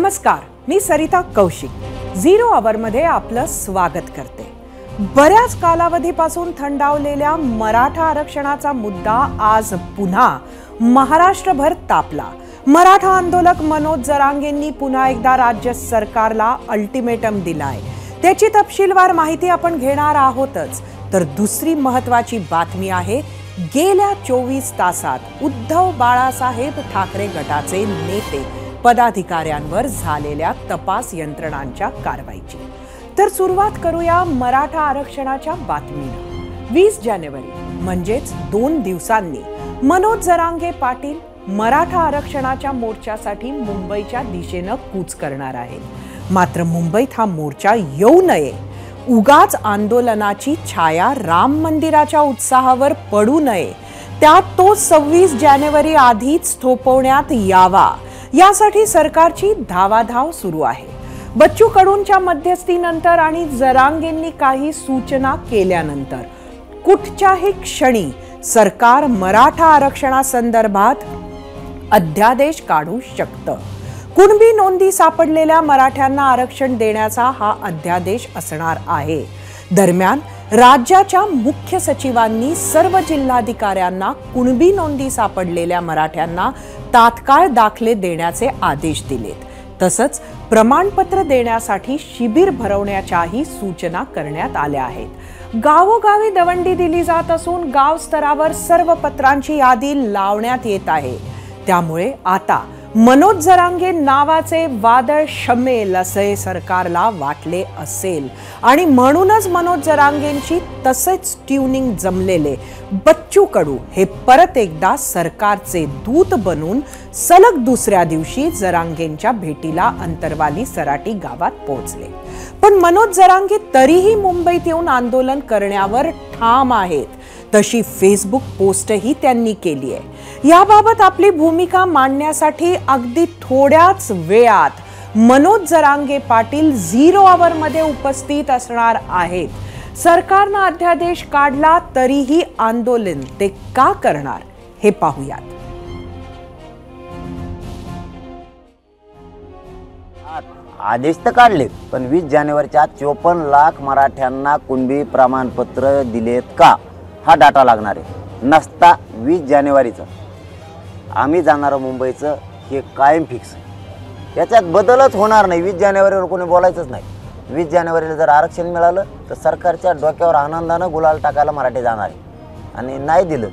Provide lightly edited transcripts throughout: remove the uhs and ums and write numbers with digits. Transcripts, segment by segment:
नमस्कार, मी सरिता कौशिक. झिरो अवरमध्ये आपलं स्वागत करते. बऱ्याच कालावधीपासून थंडावलेल्या मराठा आरक्षणाचा मुद्दा आज पुन्हा महाराष्ट्रभर तापला. मराठा आंदोलक मनोज जरांगेंनी पुन्हा एकदा राज्य सरकारला अल्टिमेटम दिलाय. त्याची तपशीलवार माहिती आपण घेणार आहोतच. तर दुसरी महत्त्वाची बातमी आहे, गेल्या 24 तासात उद्धव बाळासाहेब ठाकरे गटाचे नेते पदाधिकाऱ्यांवर झालेल्या तपास यंत्रणांच्या कारवाईची. तर सुरुवात करूया मराठा आरक्षणाच्या बातमीनं. 20 जानेवारी म्हणजेच 2 दिवसांनी मनोज जरांगे पाटील मराठा आरक्षणाच्या मोर्चासाठी मुंबईच्या दिशेनं कूच करणार आहेत. मात्र मुंबईत हा मोर्चा येऊ नये, उगाच आंदोलनाची छाया राम मंदिराच्या उत्साहावर पडू नये, त्यात तो 26 जानेवारी आधीच थोपवण्यात यावा, यासाठी सरकारची धावाधाव सुरू आहे. बच्चू कडूंच्या मध्यस्थीनंतर आणि जरांगेंनी काही सूचना केल्यानंतर कुठच्याही क्षणी सरकार मराठा आरक्षणासंदर्भात अध्यादेश काढू शकतं. कुणबी नोंदी सापडलेल्या मराठ्यांना आरक्षण देण्याचा हा अध्यादेश असणार आहे. दरम्यान राज्याच्या मुख्य सचिवांनी सर्व जिल्हाधिकाऱ्यांना कुणबी नोंदी सापडलेल्या मराठ्यांना तात्काळ दाखले देण्याचे आदेश दिलेत. तसंच प्रमाणपत्र देण्यासाठी शिबिर भरवण्याच्याही सूचना करण्यात आल्या आहेत. गावोगावी दवंडी दिली जात असून गाव स्तरावर सर्व पत्रांची यादी लावण्यात येत आहे. त्यामुळे आता मनोज जरांगे नावाचे वादळ शमेल असे सरकारला वाटले असेल आणि म्हणूनच मनोज जरांगेंची तसेच ट्युनिंग जमलेले बच्चू कडू हे परत एकदा सरकारचे दूत बनून सलग दुसऱ्या दिवशी जरांगेंच्या भेटीला अंतरवाली सराटी गावात पोहोचले. पण मनोज जरांगे तरीही मुंबईत येऊन आंदोलन करण्यावर ठाम आहेत. तशी फेसबुक पोस्टही त्यांनी केली आहे. याबाबत आपली भूमिका मांडण्यासाठी अगदी थोड्याच वेळात मनोज जरांगे पाटील झिरो अवर मध्ये उपस्थित असणार आहेत. सरकारनं अध्यादेश काढला तरीही आंदोलन ते का करणार हे पाहूयात. आदेश तर काढले, पण 20 जानेवारीच्या आत 54 लाख मराठ्यांना कुणबी प्रमाणपत्र दिलेत का, हा डाटा लागणार आहे. नसता 20 जानेवारीचं आम्ही जाणारं मुंबईचं हे कायम फिक्स आहे. याच्यात बदलच होणार नाही. 20 जानेवारीवर कोणी बोलायचंच नाही. 20 जानेवारीला जर आरक्षण मिळालं तर सरकारच्या डोक्यावर आनंदानं गुलाल टाकायला मराठी जाणार आहे. आणि नाही दिलं,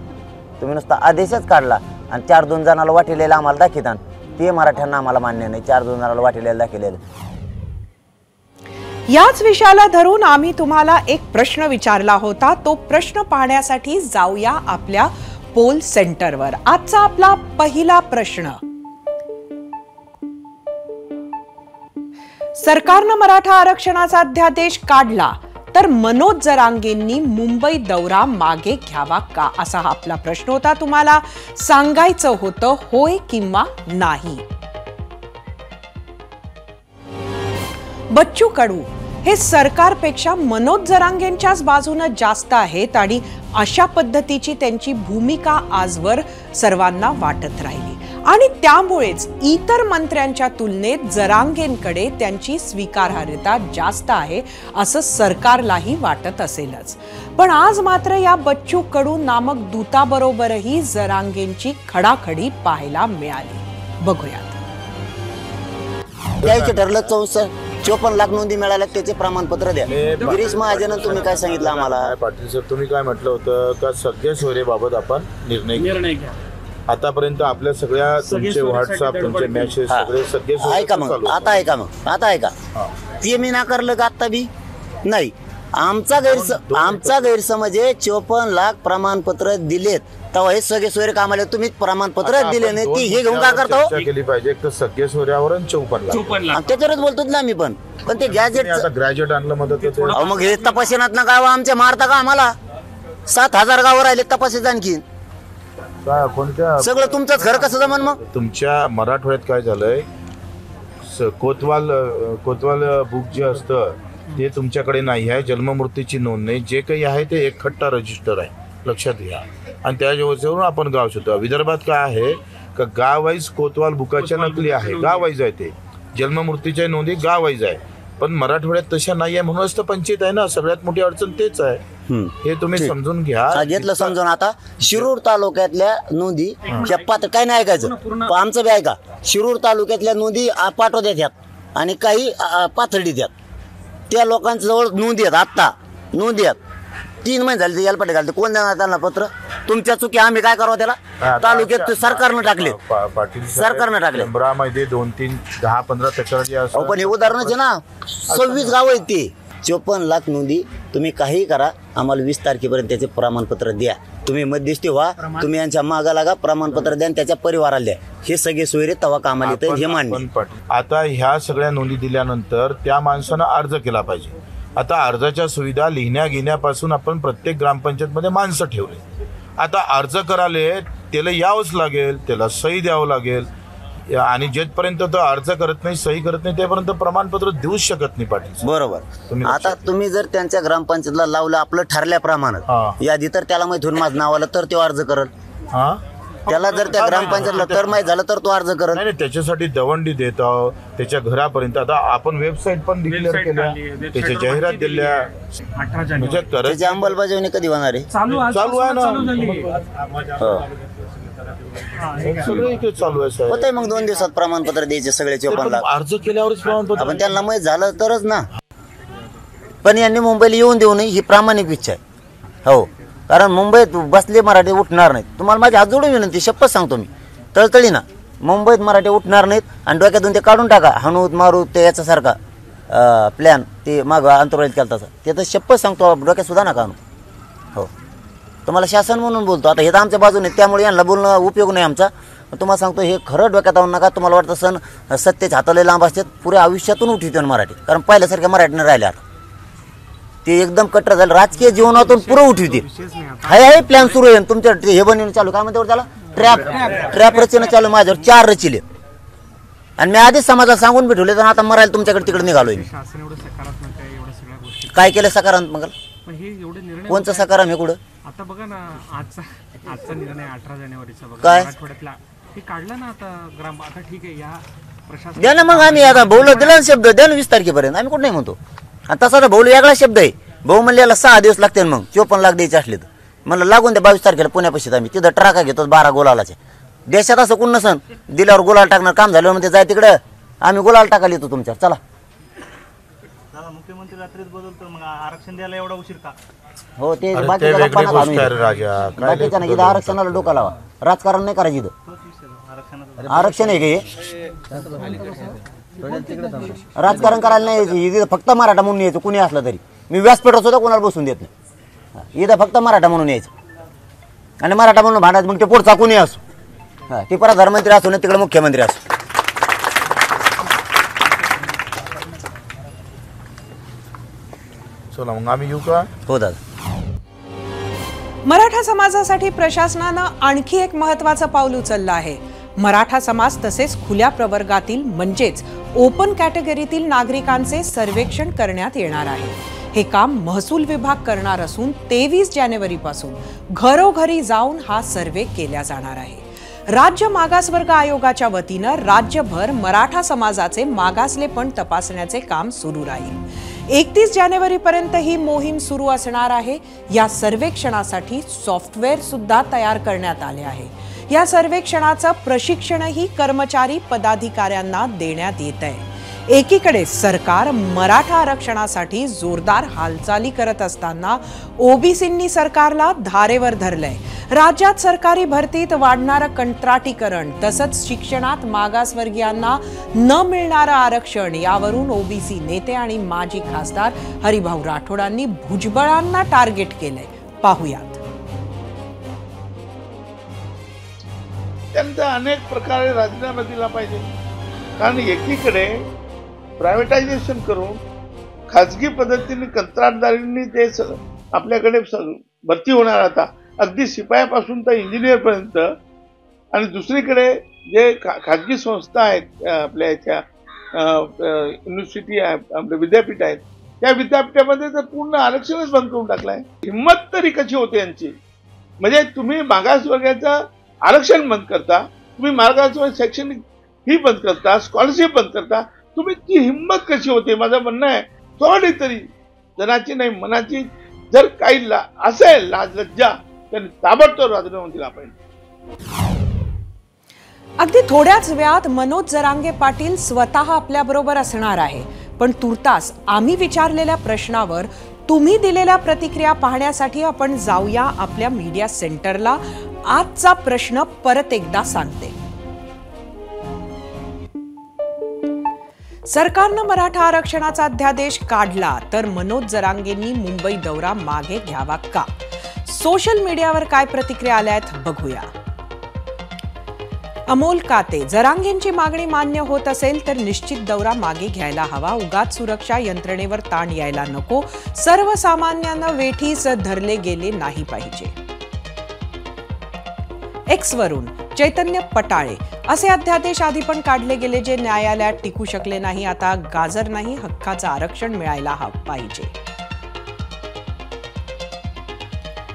तुम्ही नुसता आदेशच काढला आणि 4-2 जणाला वाटिलेलं आम्हाला दाखितान, ते मराठ्यांना आम्हाला मान्य नाही. 4-2 जणाला वाटिलेलं दाखिलेलं. याच विषयाला धरून आम्ही तुम्हाला एक प्रश्न विचारला होता. तो प्रश्न पाहण्यासाठी जाऊया आपल्या पोल सेंटरवर. आजचा आपला पहिला प्रश्न, सरकारनं मराठा आरक्षणाचा अध्यादेश काढला तर मनोज जरांगेंनी मुंबई दौरा मागे घ्यावा का, असा हा आपला प्रश्न होता. तुम्हाला सांगायचं होतं होय किंवा नाही. बच्चू कडू हे सरकारपेक्षा मनोज जरांगेंच्याच बाजूने जास्त आहेत आणि अशा पद्धतीची त्यांची भूमिका आजवर सर्वांना वाटत राहिली आणि त्यामुळेच इतर मंत्र्यांच्या तुलनेत जरांगेंकडे त्यांची स्वीकारार्हता जास्त आहे असं सरकारलाही वाटत असेलच. पण आज मात्र या बच्चू कडू नामक दूताबरोबरही जरांगेंची खडाखडी पाहायला मिळाली. बघूयात. द्यायचं ठरलं 54 लाख नोंदी मिळाल्या, त्याचे प्रमाणपत्र द्या. गिरीश महाजन, तुम्ही काय सांगितलं आम्हाला? पाटील साहेब, तुम्ही काय म्हटलं होतं का सगळ्या सोयरेबाबत आपण निर्णय घ्या. आतापर्यंत आपल्या सगळ्या तुमचे व्हॉट्सअप, तुमचे मेसेज सगळे ऐका मग, आता ऐका ते मी नाकारलं का आता बी नाही. आमचा गैरसमज आहे. 54 लाख प्रमाणपत्र दिलेत तेव्हा हे सगळे सोयरे कामाला, तुम्ही प्रमाणपत्र दिले नाही, ती हे घेऊन काय करता केली पाहिजे. एक तर सगळे सोयऱ्यावर 54 लाख त्याच्यावरच बोलतो ना मी. पण ते ग्रॅज्युएट आणलं मदत. मग हे तपासण्यात ना गाव आमच्या मारता का आम्हाला? 7000 गावं राहिले तपासायचं आणखी. सगळं तुमचंच घर कसं जमन? मग तुमच्या मराठवाड्यात काय झालंय, कोतवाल बुक जे असतं ते तुमच्याकडे नाही आहे. जन्ममृत्यूची नोंद नाही. जे काही आहे ते एक खट्टा रजिस्टर आहे, लक्षात घ्या. आणि त्याच्यावरून आपण गाव शोधतो. विदर्भात काय आहे का गाव वाईज कोतवाल बुकाच्या नकली आहे, गाव वाईज आहे ते. जन्ममृत्यूच्या नोंदी गावाईज आहे, पण मराठवाड्यात तशा नाही आहे, म्हणूनच तर पंचायत आहे ना. सगळ्यात मोठी अडचण तेच आहे, हे तुम्ही समजून घ्या. घेतलं समजून. आता शिरूर तालुक्यातल्या नोंदी पात्र काय नाही ऐकायचं, आमचं बी ऐका. शिरूर तालुक्यातल्या नोंदी पाठवत्यात ह्यात आणि काही पाथर्डीत द्यात. त्या लोकांच्या जवळ नोंदी आहेत, आत्ता नोंदी आहेत. 3 महिने झाले ते यालपाटे घालते. कोण देणार त्यांना पत्र? तुमच्या चुकी आम्ही काय करावं त्याला? तालुक्यात सरकारनं टाकले, पाटील सरकारनं टाकले. मध्ये 2, 3, 10, 15 तक्रारी असतात. पण हे उदाहरणच आहे ना. 26 गाव आहेत ते. 54 लाख नोंदी. तुम्ही काही करा, आम्हाला 20 तारखेपर्यंत त्याचे प्रमाणपत्र द्या. तुम्ही मध्यस्थी व्हा, तुम्ही यांच्या मागा लागा, प्रमाणपत्र द्या आणि त्याच्या परिवाराला द्या. हे सगळे सोयरे तवा कामाला येतं, हे मान्य. आता ह्या सगळ्या नोंदी दिल्यानंतर त्या माणसानं अर्ज केला पाहिजे. आता अर्जाच्या सुविधा लिहिण्या घेण्यापासून आपण प्रत्येक ग्रामपंचायतमध्ये माणसं ठेवले. आता अर्ज कराले त्याला यावंच लागेल, त्याला सही द्यावं लागेल, आणि जेपर्यंत तो अर्ज करत नाही, सही करत नाही, त्यापर्यंत प्रमाणपत्र देऊच शकत नाही. पाटील बरोबर. आता तुम्ही जर त्यांच्या ग्रामपंचायतला लावलं आपलं ठरल्याप्रमाणे यादी, तर त्याला माहिती होऊन माझं नाव आलं तर तो अर्ज करल. त्याला जर त्या ग्रामपंचायतला तर माहित झालं तर तो अर्ज करल. नाही, त्याच्यासाठी दवंडी देत आहोत त्याच्या घरापर्यंत. आता आपण वेबसाईट पण डिक्लेअर केल्या, त्याच्या जाहिरात दिल्या, म्हणजे त्याची अंमलबजावणी कधी होणार आहे? चालू आहे ना, सगळं इथे चालू आहे. होतंय मग 2 दिवसात प्रमाणपत्र द्यायचे सगळे 54 लाख. अर्ज केल्यावरच प्रमाणपत्र. आपण त्यांना माहित झालं तरच ना. पण यांनी मुंबईला येऊन देऊ नये ही प्रामाणिक इच्छा आहे. हो, कारण मुंबईत बसले मराठी उठणार नाहीत. तुम्हाला माझी हात जोडून विनंती, शपथ सांगतो मी तळतळी ना, मुंबईत मराठी उठणार नाहीत. आणि डोक्यातून ते काढून टाका, हाणूत मारू ते याच्यासारखा प्लॅन ते मागं अंतराळीत केला तसा. ते तर शपथ सांगतो डोक्यात सुद्धा नका आणू. हो, तुम्हाला शासन म्हणून बोलतो. आता हे तर आमच्या बाजूने, त्यामुळे यांना बोलणं उपयोग नाही आमचा. तुम्हाला सांगतो हे खरं डोक्यात आणू नका. तुम्हाला वाटतं सण सत्तेच हाताला लांब असतात, पुऱ्या आयुष्यातून उठवते मराठी. कारण पहिल्यासारख्या मराठीने राहिले आता ते एकदम कट्टर झालं. राजकीय जीवनातून पुरं उठवते. हाय प्लॅन सुरू आहे तुमच्या. हे बनवून चालू काय म्हणते त्याला, ट्रॅप रचना चालू. माझ्यावर 4 रचिले आणि मी आधीच समाजाला सांगून बी ठेवले. तर आता मरायला तुमच्याकडे तिकडे निघालोय मी. काय केलं सकारात्मक? कोणचं सकारात्मक हे कुठं? आता बघा ना, आजचा निर्णय 18 जानेवारीचा बघा, काय मराठवाड्यातला हे काढलं ना आता ग्राम. आता ठीक आहे, या प्रशासन द्या ना मग. आम्ही आता भाऊला दिला ना शब्द, द्या ना 20 तारखेपर्यंत. आम्ही कुठं नाही म्हणतो. आणि तसा तर भाऊ वेगळा शब्द आहे. भाऊ म्हणले याला 6 दिवस लागतील. मग 54 लाख द्यायचे असले तर म्हणलं लागून द्या. 22 तारखेला पुण्यापाशी आम्ही तिथं ट्राका घेतो 12 गुलालाचे. देशात असं कोण नसन दिल्यावर गुलाल टाकणार. काम झाल्यावर म्हणजे जाय तिकडं, आम्ही गुलाल टाकायला येतो तुमच्यावर. चला. मुख्यमंत्री रात्रीच बदलतो, मग आरक्षण द्यायला एवढा उशीर का? हो, ते बाकीच्या इथं आरक्षणाला डोका लावा. राजकारण नाही करायचं इथं. आरक्षण आहे का हे? राजकारण करायला नाही यायचं इथं. फक्त मराठा म्हणून यायचं कुणी असलं तरी. मी व्यासपीठात सुद्धा कोणाला बसून देत नाही. इथं फक्त मराठा म्हणून यायचं आणि मराठा म्हणून भांडायचं. मग ते पुढचा कुणी असो, ते प्रधानमंत्री असो ना तिकडे मुख्यमंत्री असो. चला मग आम्ही येऊ का? हो दादा. मराठा समाजासाठी प्रशासनानं आणखी एक महत्त्वाचं पाऊल उचललं आहे. मराठा समाज तसेच खुल्या प्रवर्गातील म्हणजेच ओपन कॅटेगरीतील नागरिकांचे सर्वेक्षण करण्यात येणार आहे. हे काम महसूल विभाग करणार असून 23 जानेवारीपासून घरोघरी जाऊन हा सर्वे केला जाणार आहे. राज्य मागासवर्ग आयोगाच्या वतीनं राज्यभर मराठा समाजाचे मागासलेपण तपासण्याचे काम सुरू राहील. 31 जानेवारीपर्यंत ही मोहीम सुरू असणार आहे. या सर्वेक्षणासाठी सॉफ्टवेअर सुद्धा तयार करण्यात आले आहे. या सर्वेक्षणाचं प्रशिक्षणही कर्मचारी पदाधिकाऱ्यांना देण्यात येत आहे. एकीकडे सरकार मराठा आरक्षणासाठी जोरदार हालचाली करत असताना ओबीसींनी सरकारला धारेवर धरलंय. राज्यात सरकारी भरतीत वाढणारं कंत्राटीकरण तसंच शिक्षणात मागासवर्गीयांना न मिळणारं आरक्षण यावरून ओबीसी नेते आणि माजी खासदार हरिभाऊ राठोडांनी भुजबळांना टार्गेट केलंय. पाहुयात. त्यांचा अनेक प्रकारे राजीनामा दिला पाहिजे. कारण एकीकडे प्रायव्हेटायझेशन करून खाजगी पद्धतीने कंत्राटदारांनी ते आपल्याकडे भरती होणार आता अगदी शिपायापासून तर इंजिनियरपर्यंत. आणि दुसरीकडे जे खाजगी संस्था आहेत आपल्या याच्या युनिव्हर्सिटी आहे आपले विद्यापीठ आहेत त्या विद्यापीठामध्ये तर पूर्ण आरक्षणच बंद करून टाकलं आहे. हिंमत तरी कशी होते यांची? म्हणजे तुम्ही मागासवर्गाचं आरक्षण बंद करता, तुम्ही मागासवर्ग शैक्षणिक ही बंद करता, स्कॉलरशिप बंद करता, तुम्ही ती हिंमत कशी होते माझं म्हणणं आहे. थोडी तरी जनाची नाही मनाची जर काही असेल लाज लज्जा तर ताबडतोब राजीनामा दिला पाहिजे. अगदी थोड्याच वेळात मनोज जरांगे पाटील स्वतः आपल्या बरोबर असणार आहे. पण तुर्तास आम्ही विचारलेल्या प्रश्नावर तुम्ही दिलेल्या प्रतिक्रिया पाहण्यासाठी आपण जाऊया आपल्या मीडिया सेंटरला. आजचा प्रश्न परत एकदा सांगते. सरकारनं मराठा आरक्षणाचा अध्यादेश काढला तर मनोज जरांगेंनी मुंबई दौरा मागे घ्यावा का? सोशल मीडियावर काय प्रतिक्रिया आल्यात बघूया. अमोल काते, जरांगेंची मागणी मान्य होत असेल तर निश्चित दौरा मागे घ्यायला हवा. उगाच सुरक्षा यंत्रणेवर ताण यायला नको. सर्वसामान्यांना वेठीस धरले गेले नाही पाहिजे. एक्स वरून चैतन्य पटाळे, असे अध्यादेश आधी पण काढले गेले जे न्यायालयात टिकू शकले नाही. आता गाजर नाही, हक्काचं आरक्षण मिळायला पाहिजे.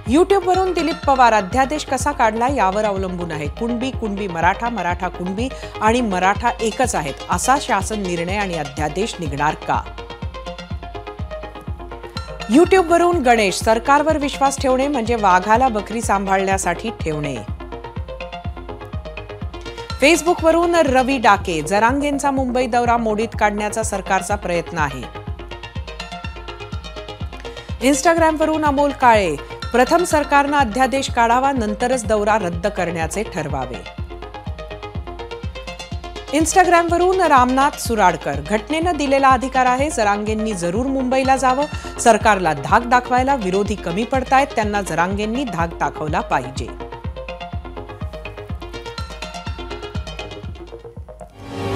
युट्यूबवरून दिलीप पवार, अध्यादेश कसा काढला यावर अवलंबून आहे. कुणबी कुणबी मराठा, मराठा कुणबी आणि मराठा एकच आहेत असा शासन निर्णय आणि अध्यादेश निघणार का? युट्यूबवरून गणेश, सरकारवर विश्वास ठेवणे म्हणजे वाघाला बकरी सांभाळण्यासाठी ठेवणे. फेसबुकवरून रवी डाके, जरांगेंचा मुंबई दौरा मोडीत काढण्याचा सरकारचा प्रयत्न आहे. इंस्टाग्रामवरून अमोल काळे, प्रथम सरकारनं अध्यादेश काढावा नंतरच दौरा रद्द करण्याचे ठरवावे. इंस्टाग्रामवरून रामनाथ सुराडकर, घटनेनं दिलेला अधिकार आहे, जरांगेंनी जरूर मुंबईला जावं. सरकारला धाक दाखवायला विरोधी कमी पडतायत, त्यांना जरांगेंनी धाक दाखवला पाहिजे.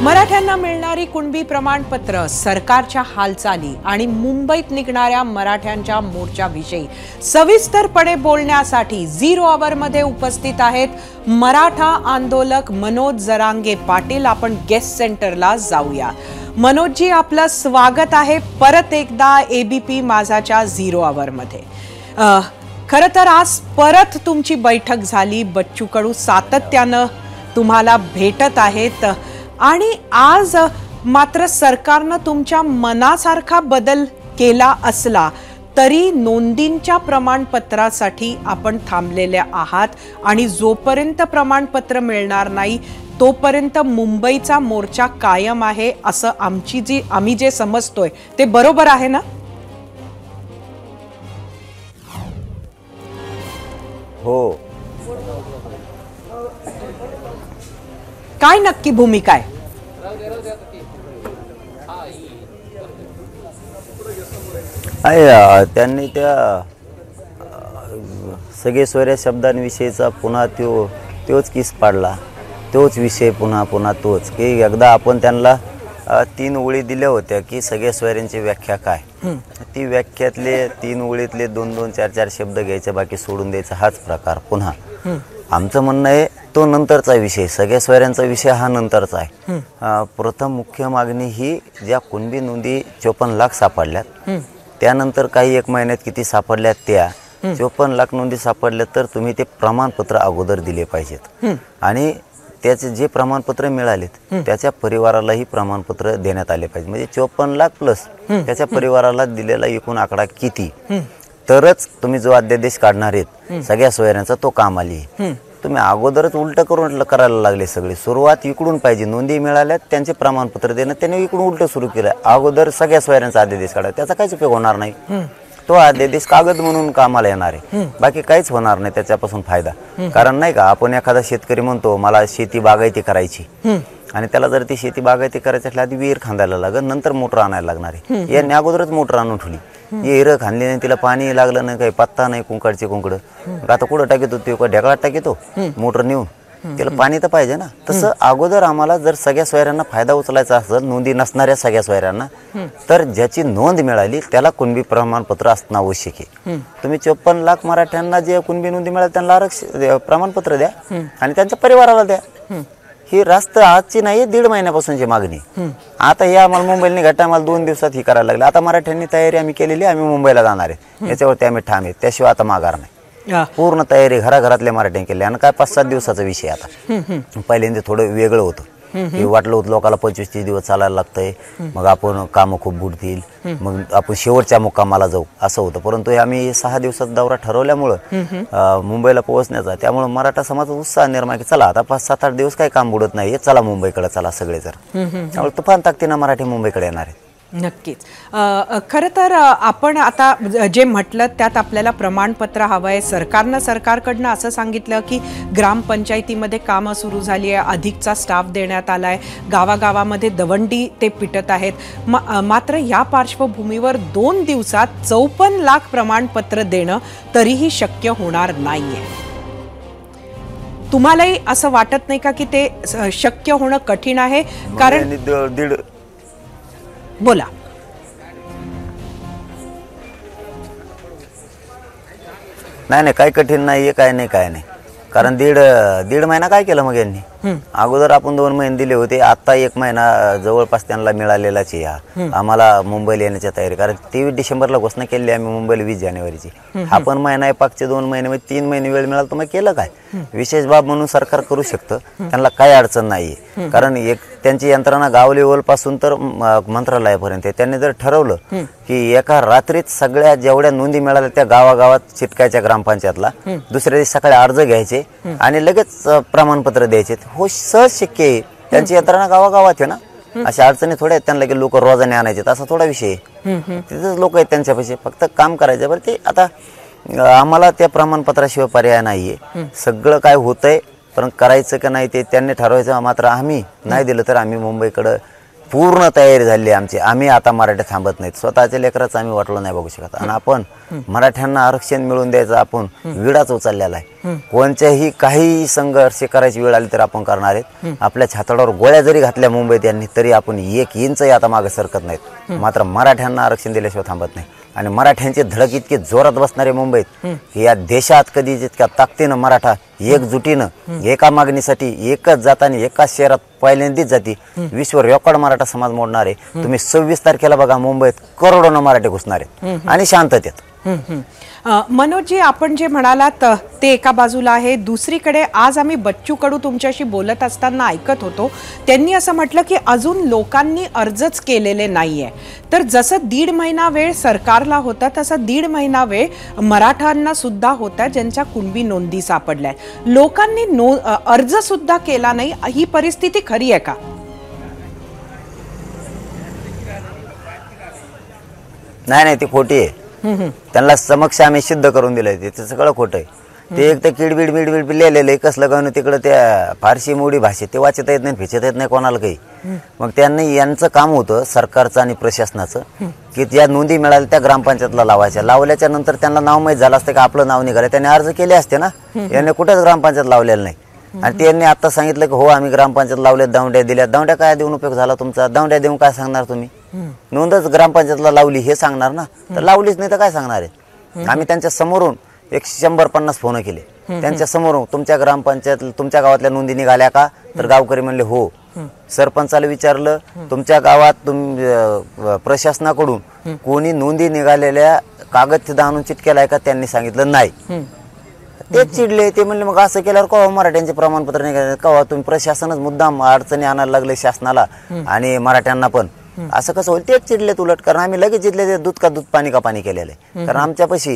मराठ्यांना मिळणारी कुणबी प्रमाणपत्र, सरकारच्या हालचाली आणि मुंबईत निघणाऱ्या मराठ्यांच्या मोर्चाविषयी सविस्तरपणे बोलण्यासाठी 0 आवरमध्ये उपस्थित आहेत मराठा आंदोलक मनोज जरांगे पाटील. आपण गेस्ट सेंटरला जाऊया. मनोजजी, आपलं स्वागत आहे परत एकदा एबीपी माझाच्या 0 आवरमध्ये. खरं तर आज परत तुमची बैठक झाली. बच्चू कडू सातत्यानं तुम्हाला भेटत आहेत आणि आज मात्र सरकारनं तुमच्या मनासारखा बदल केला असला तरी नोंदींच्या प्रमाणपत्रासाठी आपण थांबलेल्या आहात आणि जोपर्यंत प्रमाणपत्र मिळणार नाही तोपर्यंत मुंबईचा मोर्चा कायम आहे असं आम्ही जे समजतोय ते बरोबर आहे ना? हो. काय नक्की भूमिका आहे? त्यांनी त्या सगळे सोयऱ्या शब्दांविषयीचा पुन्हा तोच किस पाडला. तोच विषय पुन्हा पुन्हा तोच की एकदा आपण त्यांना 3 ओळी दिल्या होत्या की सगळ्या सोयऱ्यांची व्याख्या काय. ती व्याख्यातले 3 ओळीतले 2-2, 4-4 शब्द घ्यायचे, बाकी सोडून द्यायचा हाच प्रकार पुन्हा. आमचं म्हणणं आहे तो नंतरचा विषय, सगळ्या सोयऱ्यांचा विषय हा नंतरचा आहे. प्रथम मुख्य मागणी ही ज्या कुणबी नोंदी 54 लाख सापडल्यात, त्यानंतर काही 1 महिन्यात किती सापडल्यात, त्या 54 लाख नोंदी सापडल्या तर तुम्ही ते प्रमाणपत्र अगोदर दिले पाहिजेत. आणि त्याचे जे प्रमाणपत्र मिळालेत त्याच्या परिवारालाही प्रमाणपत्र देण्यात आले पाहिजे. म्हणजे 54 लाख प्लस त्याच्या परिवाराला दिलेला एकूण आकडा किती, तरच तुम्ही जो अध्यादेश काढणार आहेत सगळ्या सोयऱ्यांचा तो काम आली. तुम्ही अगोदरच उलट करून करायला लागले. सगळे सुरुवात इकडून पाहिजे. नोंदी मिळाल्यात त्यांचे प्रमाणपत्र देणं, त्यांनी इकडून उलट सुरू केलं. अगोदर सगळ्या सोयऱ्यांचा अध्यादेश काढा, त्याचा काहीच उपयोग होणार नाही. तो अध्यादेश कागद म्हणून कामाला येणार आहे, बाकी काहीच होणार नाही त्याच्यापासून फायदा. कारण नाही का, आपण एखादा शेतकरी म्हणतो मला शेती बागायती करायची आणि त्याला जर ती शेती बागायती करायची असली आधी विहीर खांदायला लागेल, नंतर मोटर आणायला लागणार आहे. यांनी अगोदरच मोटर आणून ठेवली, विहीर खांदली नाही, तिला पाणी लागलं नाही, काही पत्ता नाही, कुंकडचे कुंकड. आता कुठं टाकीतो ते ढेकळात टाकीतो मोटर नेऊन, त्याला पाणी तर पाहिजे ना. तसं अगोदर आम्हाला जर सगळ्या सोयऱ्यांना फायदा उचलायचा असेल, नोंदी नसणाऱ्या सगळ्या सोयऱ्यांना, तर ज्याची नोंद मिळाली त्याला कुणबी प्रमाणपत्र असणं आवश्यक आहे. तुम्ही 54 लाख मराठ्यांना जे कुणबी नोंदी मिळाली त्यांना आरक्षण प्रमाणपत्र द्या आणि त्यांच्या परिवाराला द्या. ही रास्त आजची नाही, 1.5 महिन्यापासूनची मागणी. आता हे आम्हाला मुंबईला निघायचं, आम्हाला 2 दिवसात ही करायला लागली. आता मराठ्यांनी तयारी आम्ही केलेली, आम्ही मुंबईला जाणार आहे, याच्यावरती आम्ही ठाम आहे. त्याशिवाय आता माघार नाही. पूर्ण तयारी घराघरातल्या मराठ्यांनी केली आणि काय 5-7 दिवसाचा विषय. आता पहिल्यांदा थोडं वेगळं होतं. की वाटलं होतं लोकांना 25-30 दिवस चालायला लागतंय, मग आपण कामं खूप बुडतील, मग आपण शेवटच्या मुक्कामाला जाऊ असं होतं. परंतु हे आम्ही 6 दिवसाचा दौरा ठरवल्यामुळं मुंबईला पोहोचण्याचा, त्यामुळे मराठा समाजाचा उत्साह निर्माण की चला आता 5-7-8 दिवस काही काम बुडत नाही, चला मुंबईकडे चला सगळे. जर त्यामुळे तुफान ताकदीनं मराठी मुंबईकडे येणार आहेत. नक्कीच. खरं तर आपण आता जे म्हटलं त्यात आपल्याला प्रमाणपत्र हवं आहे. सरकारकडनं असं सांगितलं की ग्रामपंचायतीमध्ये कामं सुरू झाली आहे, अधिकचा स्टाफ देण्यात आला आहे, गावागावामध्ये दवंडी ते पिटत आहेत. मात्र या पार्श्वभूमीवर 2 दिवसात 54 लाख प्रमाणपत्र देणं तरीही शक्य होणार नाहीये. तुम्हालाही असं वाटत नाही का की ते शक्य होणं कठीण आहे? कारण बोला. नाही काही कठीण नाहीये, काय नाही. कारण दीड महिना काय केलं मग यांनी? अगोदर आपण 2 महिने दिले होते, आता 1 महिना जवळपास त्यांना मिळालेलाच आहे. आम्हाला मुंबईला येण्याची तयारी, कारण 23 डिसेंबरला घोषणा केली आम्ही मुंबईला 20 जानेवारीची. हा पण महिना आहे, पाचचे 2 महिने, 3 महिने वेळ मिळाला तर मग केलं काय? विशेष बाब म्हणून सरकार करू शकतं, त्यांना काही अडचण नाहीये. कारण एक त्यांची यंत्रणा गाव लेवल पासून तर मंत्रालयापर्यंत आहे. त्यांनी जर ठरवलं की एका रात्रीत सगळ्या जेवढ्या नोंदी मिळाल्या त्या गावागावात चिटकायच्या ग्रामपंचायतला, दुसऱ्या दिवशी सकाळी अर्ज घ्यायचे आणि लगेच प्रमाणपत्र द्यायचे, हो सहज शक्य आहे. त्यांची यंत्रणा गावागावात आहे ना, अशा अडचणी थोड्या आहेत त्यांना की लोक रोजाने आणायचे, असा थोडा विषय आहे. तिथेच लोक आहेत त्यांच्यापाशी, फक्त काम करायचं. बरं ते आता आम्हाला त्या प्रमाणपत्राशिवाय पर्याय नाहीये. सगळं काय होतंय पण करायचं का नाही ते त्यांनी ठरवायचं. मात्र आम्ही नाही दिलं तर आम्ही मुंबईकडं पूर्ण तयारी झाली आमची. आम्ही आता मराठा थांबत नाहीत, स्वतःच्या लेकराचं आम्ही वाटलं नाही बघू शकत. आणि आपण मराठ्यांना आरक्षण मिळवून द्यायचं आपण विडाच उचललेला आहे. कोणत्याही काही संघर्ष करायची वेळ आली तर आपण करणार आहेत. आपल्या छाताडावर गोळ्या जरी घातल्या मुंबईत यांनी तरी आपण 1 इंचही आता मागे सरकत नाहीत. मात्र मराठ्यांना आरक्षण दिल्याशिवाय थांबत नाही. आणि मराठ्यांची धडक इतकी जोरात बसणारे मुंबईत की या देशात कधी जितक्या ताकदीनं मराठा एकजुटीनं एका मागणीसाठी एकच जातानी एकाच शहरात पहिल्यांदाच जाती. विश्व रेकॉर्ड मराठा समाज मोडणार आहे. तुम्ही 26 तारखेला बघा मुंबईत करोडोनं मराठे घुसणार आहेत आणि शांततेत. मनोजजी, आपण जे म्हणालात ते एका बाजूला आहे. दुसरीकडे आज आम्ही बच्चू कडू तुमच्याशी बोलत असताना ऐकत होतो, त्यांनी असं म्हटलं की अजून लोकांनी अर्जच केलेले नाहीये. तर जसं 1.5 महिना वेळ सरकारला होता तसा 1.5 महिना वेळ मराठांना सुद्धा होता ज्यांच्या कुणबी नोंदी सापडल्या. लोकांनी अर्ज सुद्धा केला नाही. ही परिस्थिती खरी आहे का? नाही ती खोटी आहे. त्यांना समक्ष आम्ही सिद्ध करून दिलंय ते सगळं खोटं आहे. ते एक तर किडबिड बिडबिड लिहिलेलं आहे कसलं गाणं तिकडं त्या फारसी मोडी भाषेत ते वाचता येत नाही, फिचता येत नाही कोणाला काही. मग त्यांनी यांचं काम होतं सरकारचं आणि प्रशासनाचं की ज्या नोंदी मिळाल्या त्या ग्रामपंचायतला लावायच्या. लावल्याच्या नंतर त्यांना नाव माहीत झालं असतं का आपलं नाव निघालं, त्यांनी अर्ज केले असते ना. यांनी कुठेच ग्रामपंचायत लावलेलं नाही. आणि त्यांनी आता सांगितलं की हो आम्ही ग्रामपंचायत लावल्यात, दावड्या दिल्या. दावड्या काय देऊन उपयोग झाला तुमचा? दावड्या देऊन काय सांगणार तुम्ही? नोंदच ग्रामपंचायतला लावली हे सांगणार ना, तर लावलीच नाही तर काय सांगणार आहे? आम्ही त्यांच्या समोरून 150 फोन केले. त्यांच्या समोरून तुमच्या ग्रामपंचायत तुमच्या गावातल्या नोंदी निघाल्या का? तर गावकरी म्हणले हो. सरपंचाला विचारलं तुमच्या गावात प्रशासनाकडून कोणी नोंदी निघालेल्या कागद तिथं आणून चिटकेलाय का? त्यांनी सांगितलं नाही. ते चिडले. ते म्हणले मग असं केल्यावर कवा मराठ्यांचे प्रमाणपत्र निघाले? कवा तुम्ही प्रशासनच मुद्दाम अडचणी आणायला लागले शासनाला आणि मराठ्यांना पण. असं कसं होईल? तेच चिडले उलट. कारण आम्ही लगेच जिथले ते दूध का दूध पाणी का पाणी केलेलं आहे. कारण आमच्यापाशी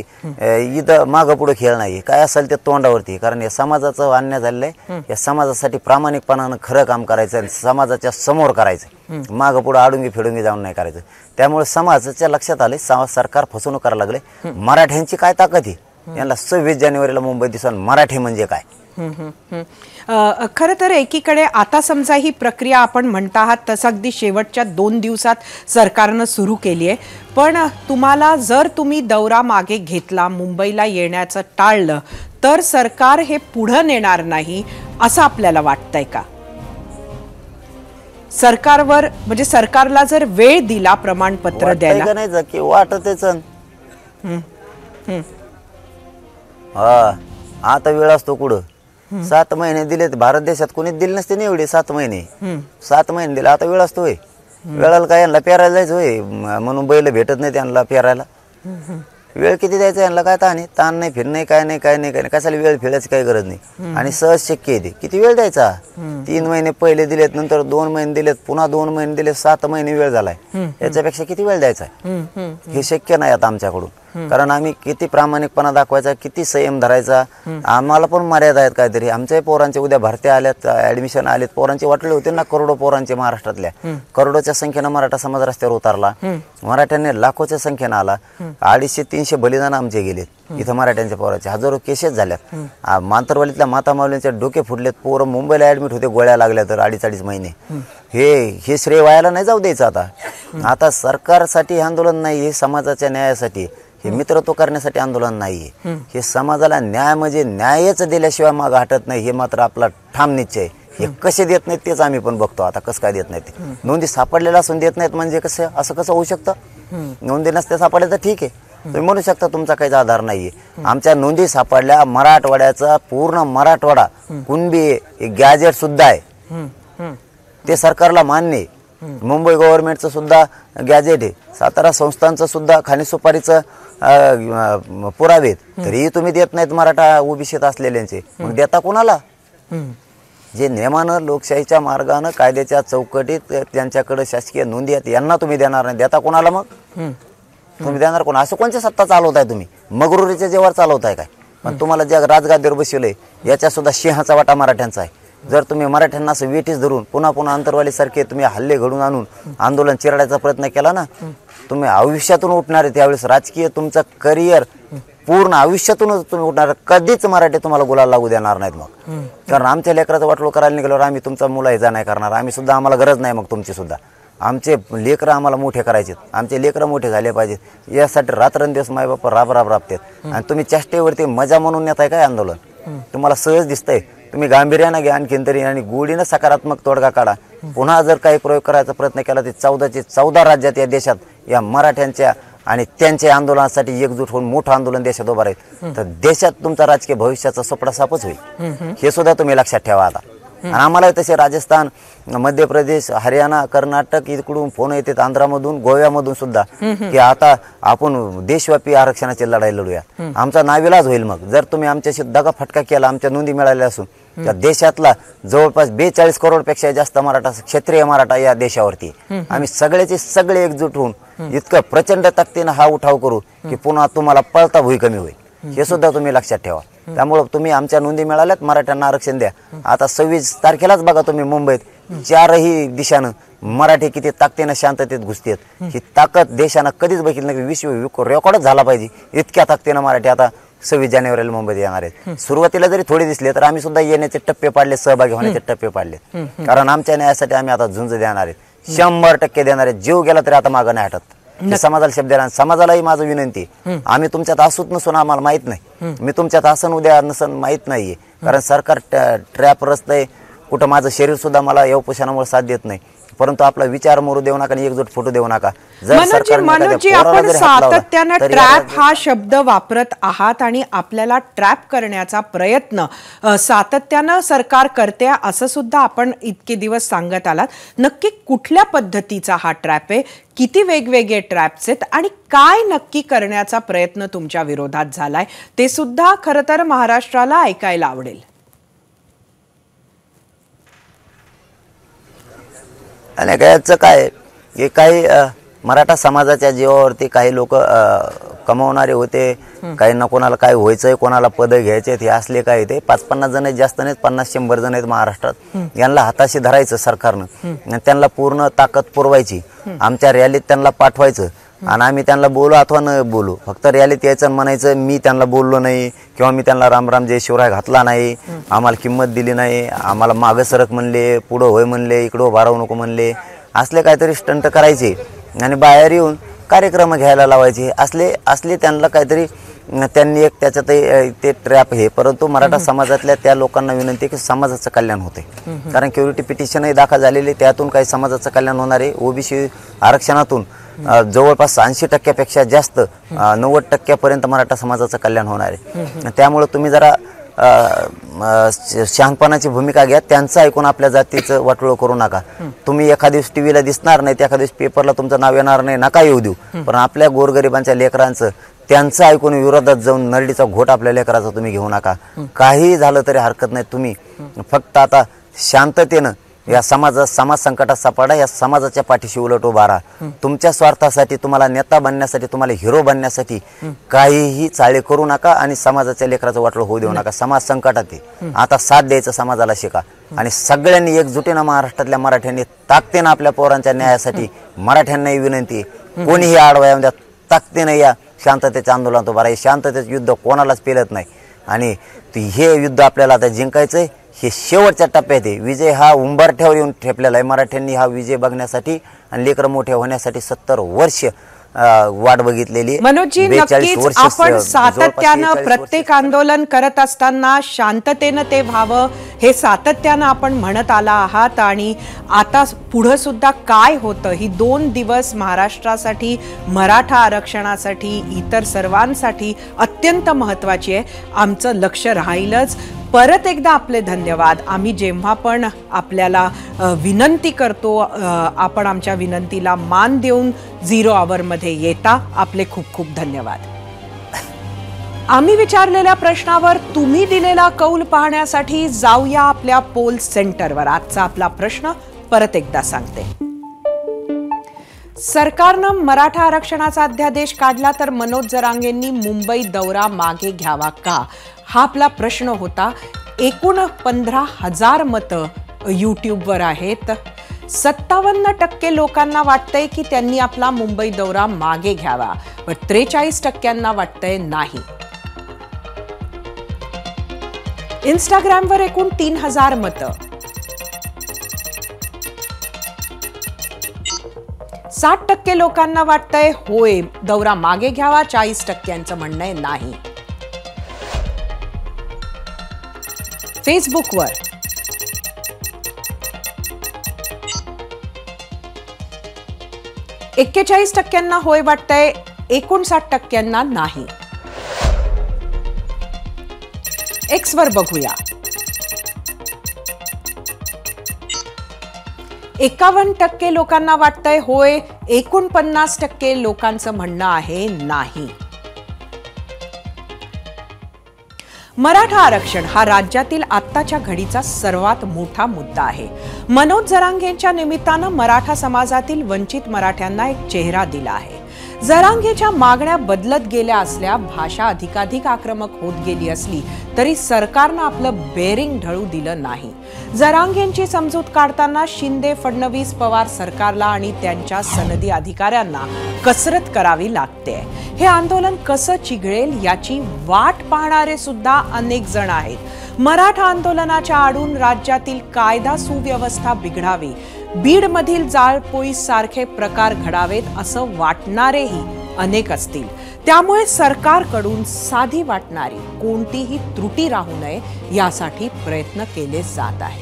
इथं मागं पुढं खेळ नाही, काय असेल ते तोंडावरती. कारण या समाजाचं अन्याय झालेलं आहे. या समाजासाठी प्रामाणिकपणानं खरं काम करायचं आणि समाजाच्या समोर करायचं. मागं पुढं आडुंगी फिडुंगी जाऊन नाही करायचं. त्यामुळे समाजाच्या लक्षात आले सरकार फसवणूक करायला लागले. मराठ्यांची काय ताकद आहे? यांना 26 जानेवारीला मुंबईत दिसून मराठी म्हणजे काय. खरं तर एकीकडे आता समजा ही प्रक्रिया आपण म्हणता आहात तसं अगदी शेवटच्या 2 दिवसात सरकारनं सुरू केली आहे. पण तुम्हाला जर तुम्ही दौरा मागे घेतला, मुंबईला येण्याचं टाळलं तर सरकार हे पुढं नेणार नाही असं आपल्याला वाटतंय का? सरकारवर म्हणजे सरकारला जर वेळ दिला प्रमाणपत्र द्यायला नाही की वाटतच. हा आता वेळ असतो कुठं? 7 महिने दिले भारत देशात कोणीच दिले नसते ना एवढे. 7 महिने 7 महिने दिले. आता वेळ असतो होय? वेळाला काय यांना पेरायला जायचं होय? म्हणून बैल भेटत नाही त्यांना पेरायला. वेळ किती द्यायचा यांना काय ताण नाही फिर नाही काय नाही कशाला वेळ फिरायची काही गरज नाही आणि सहज शक्य आहे ते. किती वेळ द्यायचा 3 महिने पहिले दिलेत नंतर 2 महिने दिलेत पुन्हा 2 महिने दिले 7 महिने वेळ झालाय याच्यापेक्षा किती वेळ द्यायचा हे शक्य नाही आता आमच्याकडून कारण आम्ही किती प्रामाणिकपणा दाखवायचा किती संयम धरायचा आम्हाला पण मर्यादा आहेत काहीतरी आमच्याही पोरांचे उद्या भरत्या आल्यात ऍडमिशन आलेत पोरांचे वाटले होते ना करोडो पोरांचे महाराष्ट्रातल्या करोडोच्या संख्येनं मराठा समाज रस्त्यावर उतरला मराठ्यांनी लाखोच्या संख्येनं आला 250-300 बलिदान आमचे गेलेत इथं मराठ्यांच्या पोराचे हजारो केसेस झाल्यात मांतरवालीतल्या माता माऊलींचे डोके फुटलेत पोरं मुंबईला ऍडमिट होते गोळ्या लागल्या तर 2.5 महिने हे श्रेय व्हायला नाही जाऊ द्यायचं आता सरकारसाठी हे आंदोलन नाही हे समाजाच्या न्यायासाठी हे मित्रत्व करण्यासाठी आंदोलन नाहीये हे समाजाला न्याय म्हणजे न्यायच दिल्याशिवाय माग हटत नाही हे मात्र आपला ठाम निश्चय आहे हे कसे देत नाहीत तेच आम्ही पण बघतो आता कसं काय देत नाहीत ते नोंदी सापडलेल्या असून देत नाहीत म्हणजे कसं असं कसं होऊ शकतं नोंदी नसते सापडल्या तर ठीक आहे तुम्ही म्हणू शकता तुमचा काहीच आधार नाहीये आमच्या नोंदी सापडल्या मराठवाड्याचा पूर्ण मराठवाडा कुणबी गॅजेट सुद्धा आहे ते सरकारला मान्य आहे मुंबई गव्हर्नमेंटचं सुद्धा गॅजेट आहे सातारा संस्थांचं सुद्धा खाणीसुपारीचं पुरावेत तरीही तुम्ही देत नाहीत मराठा ओबीसीत असलेल्यांचे मग देता कोणाला जे नियमानं लोकशाहीच्या मार्गानं कायद्याच्या चौकटीत त्यांच्याकडे शासकीय नोंदी आहेत यांना तुम्ही देणार नाही देता कोणाला मग तुम्ही देणार कोण असं कोणत्या सत्ता चालवताय तुम्ही मगरुरीच्या जेव्हा चालवताय काय पण तुम्हाला ज्या राजगादीवर बसवलंय याच्या सुद्धा सिंहाचा वाटा मराठ्यांचा आहे जर तुम्ही मराठ्यांना असं वेठीस धरून पुन्हा अंतरवालीसारखे तुम्ही हल्ले घडून आणून आंदोलन चिरडायचा प्रयत्न केला ना तुम्ही आयुष्यातून उठणार आहे त्यावेळेस राजकीय तुमचं करिअर पूर्ण आयुष्यातूनच तुम्ही उठणार कधीच मराठी तुम्हाला गुलाल लागू देणार नाहीत मग कारण आमच्या लेकराचं वाटोळ करायला निघाल्यावर आम्ही तुमचा मुलाहिजा नाही करणार आम्ही सुद्धा आम्हाला गरज नाही मग तुमची सुद्धा आमचे लेकरं आम्हाला मोठे करायचे आमचे लेकरं मोठे झाले पाहिजेत यासाठी रात्रंदिवस मायबाप राबतात आणि तुम्ही चेष्टेवरती मजा म्हणून नेताय काय आंदोलन तुम्हाला सहज दिसतंय तुम्ही गांभीर्यानं घ्या आणखीन तरी आणि गोडीनं सकारात्मक तोडगा काढा पुन्हा जर काही प्रयोग करायचा प्रयत्न केला तर 14 राज्यात या देशात या मराठ्यांच्या आणि त्यांच्या आंदोलनासाठी एकजूट होऊन मोठं आंदोलन देशात उभं राहील तर देशात तुमचा राजकीय भविष्याचा सोपडा सापच होईल हे सुद्धा तुम्ही लक्षात ठेवा आता आणि आम्हाला तसे राजस्थान मध्य प्रदेश हरियाणा कर्नाटक इकडून फोन येतात आंध्रामधून गोव्यामधून सुद्धा की आता आपण देशव्यापी आरक्षणाची लढाई लढूया आमचा नाविलाज होईल मग जर तुम्ही आमच्याशी दगा फटका केला आमच्या नोंदी मिळाल्या असून त्या देशातला जवळपास 42 करोडपेक्षा जास्त मराठा क्षेत्रीय मराठा या देशावरती आम्ही सगळ्याचे सगळे एकजूट होऊन इतकं प्रचंड ताकदीनं हा उठाव करू की पुन्हा तुम्हाला पळता भुई कमी होईल हे सुद्धा तुम्ही लक्षात ठेवा त्यामुळे तुम्ही आमच्या नोंदी मिळाल्यात मराठ्यांना आरक्षण द्या आता 26 तारखेलाच बघा तुम्ही मुंबईत 4ही दिशानं मराठी किती ताकदीनं शांततेत घुसतेत ही ताकद देशानं कधीच बघितली नाही विश्व रेकॉर्डच झाला पाहिजे इतक्या ताकदीनं मराठी आता 26 जानेवारीला मुंबईत येणार आहेत सुरुवातीला जरी थोडे दिसले तर आम्ही सुद्धा येण्याचे टप्पे पाडले सहभागी होण्याचे टप्पे पाडले कारण आमच्या न्यायासाठी आम्ही आता झुंज देणार आहेत 100% देणार आहेत जीव गेला तरी आता मागं नाही हटत समाजाला शब्द देणार समाजालाही माझं विनंती आम्ही तुमच्यात असूत नसून आम्हाला माहित नाही मी तुमच्यात असन उद्या नसन माहित नाहीये कारण सरकार ट्रॅप रचतंय कुठं माझं शरीर सुद्धा मला या उपोषणामुळे साथ देत नाही परंतु आपला विचार मोरू देऊ नका आणि एकजूट फोटो देऊ नका मनोजी आपण सातत्यानं ट्रॅप हा शब्द वापरत आहात आणि आपल्याला ट्रॅप करण्याचा प्रयत्न सातत्यानं सरकार करते असं सुद्धा आपण इतके दिवस सांगत आलात नक्की कुठल्या पद्धतीचा हा ट्रॅप आहे किती वेगवेगळे ट्रॅप्स आहेत आणि काय नक्की करण्याचा प्रयत्न तुमच्या विरोधात झालाय ते सुद्धा खरं तर महाराष्ट्राला ऐकायला आवडेल आणि याचं काय हे काही मराठा समाजाच्या जीवावरती काही लोक कमावणारे होते काही ना कोणाला काय व्हायचंय कोणाला पद घ्यायचे हे असले काय ते 5-50 जण आहेत जास्त नाहीत 50-100 जण आहेत महाराष्ट्रात यांना हाताशी धरायचं सरकारनं त्यांना पूर्ण ताकद पुरवायची आमच्या रॅलीत त्यांना पाठवायचं आणि आम्ही त्यांना बोलू अथवा न बोलू फक्त रॅलीत यायचं म्हणायचं मी त्यांना बोललो नाही किंवा मी त्यांना रामराम जय शिवराय घातला नाही आम्हाला किंमत दिली नाही आम्हाला मागं सरक म्हणले पुढं होय म्हणले इकडं उभा राहू नको म्हणले असले काहीतरी स्टंट करायचे आणि बाहेर येऊन कार्यक्रम घ्यायला लावायचे असले त्यांना काहीतरी त्यांनी एक त्याच्यात ते ट्रॅप हे परंतु मराठा समाजातल्या त्या लोकांना विनंती की समाजाचं कल्याण होते कारण क्युरिटी पिटिशनही दाखल झालेली त्यातून काही समाजाचं कल्याण होणार आहे ओबीसी आरक्षणातून जवळपास 80% जास्त 90% मराठा समाजाचं कल्याण होणार आहे त्यामुळे तुम्ही जरा शहाणपणाची भूमिका घ्या त्यांचं ऐकून आपल्या जातीचं वाटोळं करू नका तुम्ही एखाद्या दिवशी टीव्हीला दिसणार नाही एखाद्या दिवशी पेपरला तुमचं नाव येणार नाही नका येऊ देऊ पण आपल्या गोरगरिबांच्या लेकरांचं त्यांचं ऐकून विरोधात जाऊन नरडीचा घोट आपल्या लेकराचा तुम्ही घेऊ नका. काही झालं तरी हरकत नाही. तुम्ही फक्त आता शांततेनं या समाज संकटात सापडा, या समाजाच्या पाठीशी उलट उभा राहा. तुमच्या स्वार्थासाठी, तुम्हाला नेता बनण्यासाठी, तुम्हाला हिरो बनण्यासाठी काहीही चाळे करू नका आणि समाजाच्या लेकराचं वाटलं होऊ देऊ नका. समाज संकटात आहे, आता साथ द्यायचं समाजाला शिका आणि सगळ्यांनी एकजुटीनं महाराष्ट्रातल्या मराठ्यांनी ताकदीनं आपल्या पोरांच्या न्यायासाठी मराठ्यांनाही विनंती, कोणीही आडवाया ताकदीनं या शांततेच्या आंदोलनात उभा राहा. शांततेचं युद्ध कोणालाच पेलत नाही आणि हे युद्ध आपल्याला आता जिंकायचंय. हे शेवटच्या टप्प्यात आहे. विजय हा उंबरठ्यावर येऊन ठेपलेला आहे. मराठ्यांनी हा विजय बघण्यासाठी आणि लेकरं मोठे होण्यासाठी 70 वर्ष वाट बघितलेली. मनोजजी, नक्कीच आपण सातत्यानं प्रत्येक आंदोलन करत असताना शांततेनं ते व्हावं हे सातत्यानं आपण म्हणत आला आहात आणि आता पुढे सुद्धा काय होतं ही 2 दिवस महाराष्ट्रासाठी, मराठा आरक्षणासाठी, इतर सर्वांसाठी अत्यंत महत्त्वाची आहे. आमचं लक्ष राहीलच. परत एकदा आपले धन्यवाद. आम्ही जेव्हा पण आपल्याला विनंती करतो, आपण आमच्या विनंतीला मान देऊन 0 आवरमध्ये येता. आपले खूप खूप धन्यवाद. आम्ही विचारलेल्या प्रश्नावर तुम्ही दिलेला कौल पाहण्यासाठी जाऊया आपल्या पोल सेंटरवर. आजचा आपला प्रश्न परत एकदा सांगते. सरकारनं मराठा आरक्षणाचा अध्यादेश काढला तर मनोज जरांगेंनी मुंबई दौरा मागे घ्यावा का, हा आपला प्रश्न होता. एकूण 15,000 मतं यूट्यूबवर आहेत. 57% लोकांना वाटतंय की त्यांनी आपला मुंबई दौरा मागे घ्यावा, पण 43% वाटतंय नाही. इंस्टाग्रामवर एकूण 3,000 मतं. 60% लोकांना वाटतंय होय दौरा मागे घ्यावा, 40%चं म्हणणं आहे नाही. फेसबुकवर 41% होय वाटतंय, 59% नाही. एक्सवर बघूया. 51% लोकांना वाटतंय होय, 49% लोकांचं म्हणणं आहे नाही. मराठा आरक्षण हा राज्यातील आत्ताच्या घडीचा सर्वात मोठा मुद्दा आहे. मनोज जरांगेंच्या निमित्तानं मराठा समाजातील वंचित मराठ्यांना एक चेहरा दिला आहे. जरांगेच्या मागण्या बदलत गेल्या असल्या, भाषा अधिकाधिक आक्रमक होत गेली असली तरी सरकारनं आपलं बेरिंग ढळू दिलं नाही. जरांगेंची समजूत काढताना शिंदे, फडणवीस, पवार सरकारला आणि त्यांच्या सनदी अधिकाऱ्यांना कसरत करावी लागते. हे आंदोलन कसं चिघळेल याची वाट पाहणारे सुद्धा अनेक जण आहेत. मराठा आंदोलनाच्या आडून राज्यातील कायदा सुव्यवस्था बिघडावी, बीडमधील जाळपोळी सारखे प्रकार घडावेत असं वाटणारेही अनेक असतील. त्यामुळे सरकारकडून साधी वाटणारी कोणतीही त्रुटी राहू नये यासाठी प्रयत्न केले जात आहेत.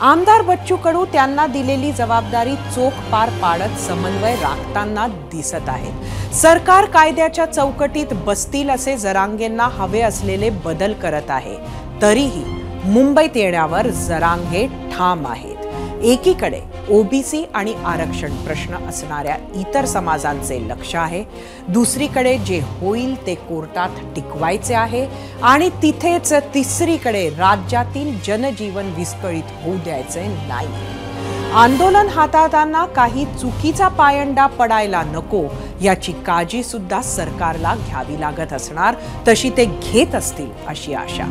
आमदार बच्चू कडू त्यांना दिलेली जबाबदारी चोख पार पाडत समन्वय राखताना दिसत आहेत. सरकार कायद्याच्या चौकटीत बसतील असे जरांगेंना हवे असलेले बदल करत आहे. तरीही मुंबईत येण्यावर जरांगे ठाम आहेत. एकीकडे ओबीसी आणि आरक्षण प्रश्न असणाऱ्या इतर समाजांचे लक्ष आहे, दुसरीकडे जे होईल ते कोर्टात टिकवायचे आहे आणि तिथेच तिसरीकडे राज्यातील जनजीवन विस्कळीत होऊ द्यायचे नाही. आंदोलन हाताळताना काही चुकीचा पायंडा पडायला नको याची काळजी सुद्धा सरकारला घ्यावी लागत असणार, तशी ते घेत असतील अशी आशा.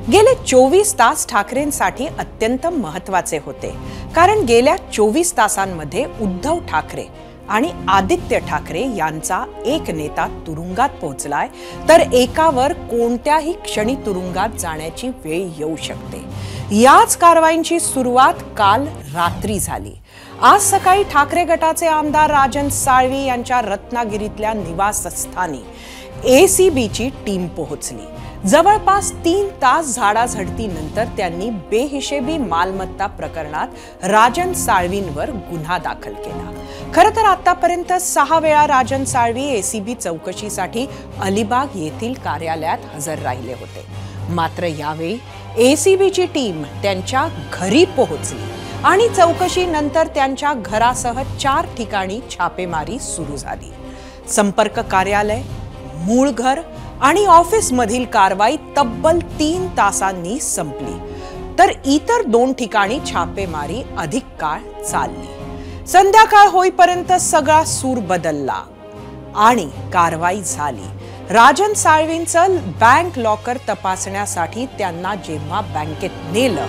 गेले 24 तास ठाकरेंसाठी अत्यंत महत्त्वाचे होते, कारण गेल्या 24 तासांमध्ये उद्धव ठाकरे आणि आदित्य ठाकरे यांचा एक नेता तुरुंगात पोहोचलाय, तर एकावर कोणत्याही क्षणी तुरुंगात जाण्याची वेळ येऊ शकते. याच कारवाईंची सुरुवात काल रात्री झाली. आज सकाळी ठाकरे गटाचे आमदार राजन साळवी यांच्या रत्नागिरीतल्या निवासस्थानी एसीबीची टीम पोहोचली. जवळपास 3 तास झाडाझडतीनंतर त्यांनी बेहिशेबी मालमत्ता प्रकरणात राजन साळवींवर गुन्हा दाखल केला. खरं तर आतापर्यंत 6 वेळा राजन साळवी एसीबी चौकशीसाठी अलिबाग येथील कार्यालयात हजर राहिले होते. मात्र यावेळी एसीबीची टीम त्यांच्या घरी पोहोचली आणि चौकशीनंतर त्यांच्या घरासह 4 ठिकाणी छापेमारी सुरू झाली. संपर्क कार्यालय, मूळ घर आणि ऑफिसमधील कारवाई तब्बल 3 तासांनी संपली, तर इतर 2 ठिकाणी छापेमारी अधिक काळ चालली। संध्याकाळ होईपर्यंत सगळा सूर बदलला आणि कारवाई झाली। राजन साळवींचं बँक लॉकर तपासण्यासाठी त्यांना जेव्हा बँकेत नेलं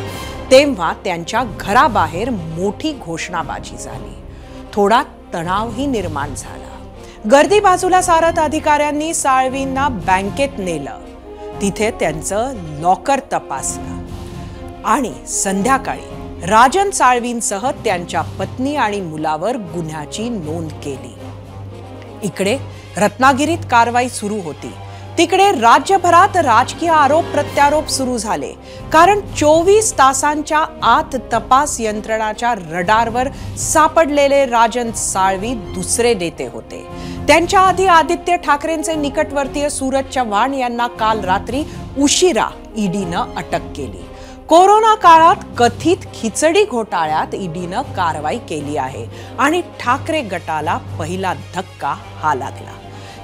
तेव्हा त्यांच्या घराबाहेर मोठी घोषणाबाजी झाली। थोडा तणावही निर्माण झाला। गर्दी बाजूला सारत अधिकाऱ्यांनी साळवींना बँकेत नेलं, तिथे त्यांचं लॉकर तपासलं आणि संध्याकाळी राजन साळवींसह त्यांच्या पत्नी आणि मुलावर गुन्ह्याची नोंद केली। इकडे रत्नागिरीत कारवाई सुरू होती, तिकडे राज्यभरात राजकीय आरोप प्रत्यारोप सुरू झाले, कारण 24 तासांच्या आत तपास यंत्रणाच्या रडारवर सापडलेले राजन साळवी दुसरे नेते होते। त्यांच्या आधी आदित्य ठाकरेंचे निकटवर्तीय सूरज चव्हाण यांना काल रात्री उशिरा ईडीनं अटक केली। कोरोना काळात कथित खिचडी घोटाळ्यात ईडीनं कारवाई केली आहे आणि ठाकरे गटाला पहिला धक्का हा लागला।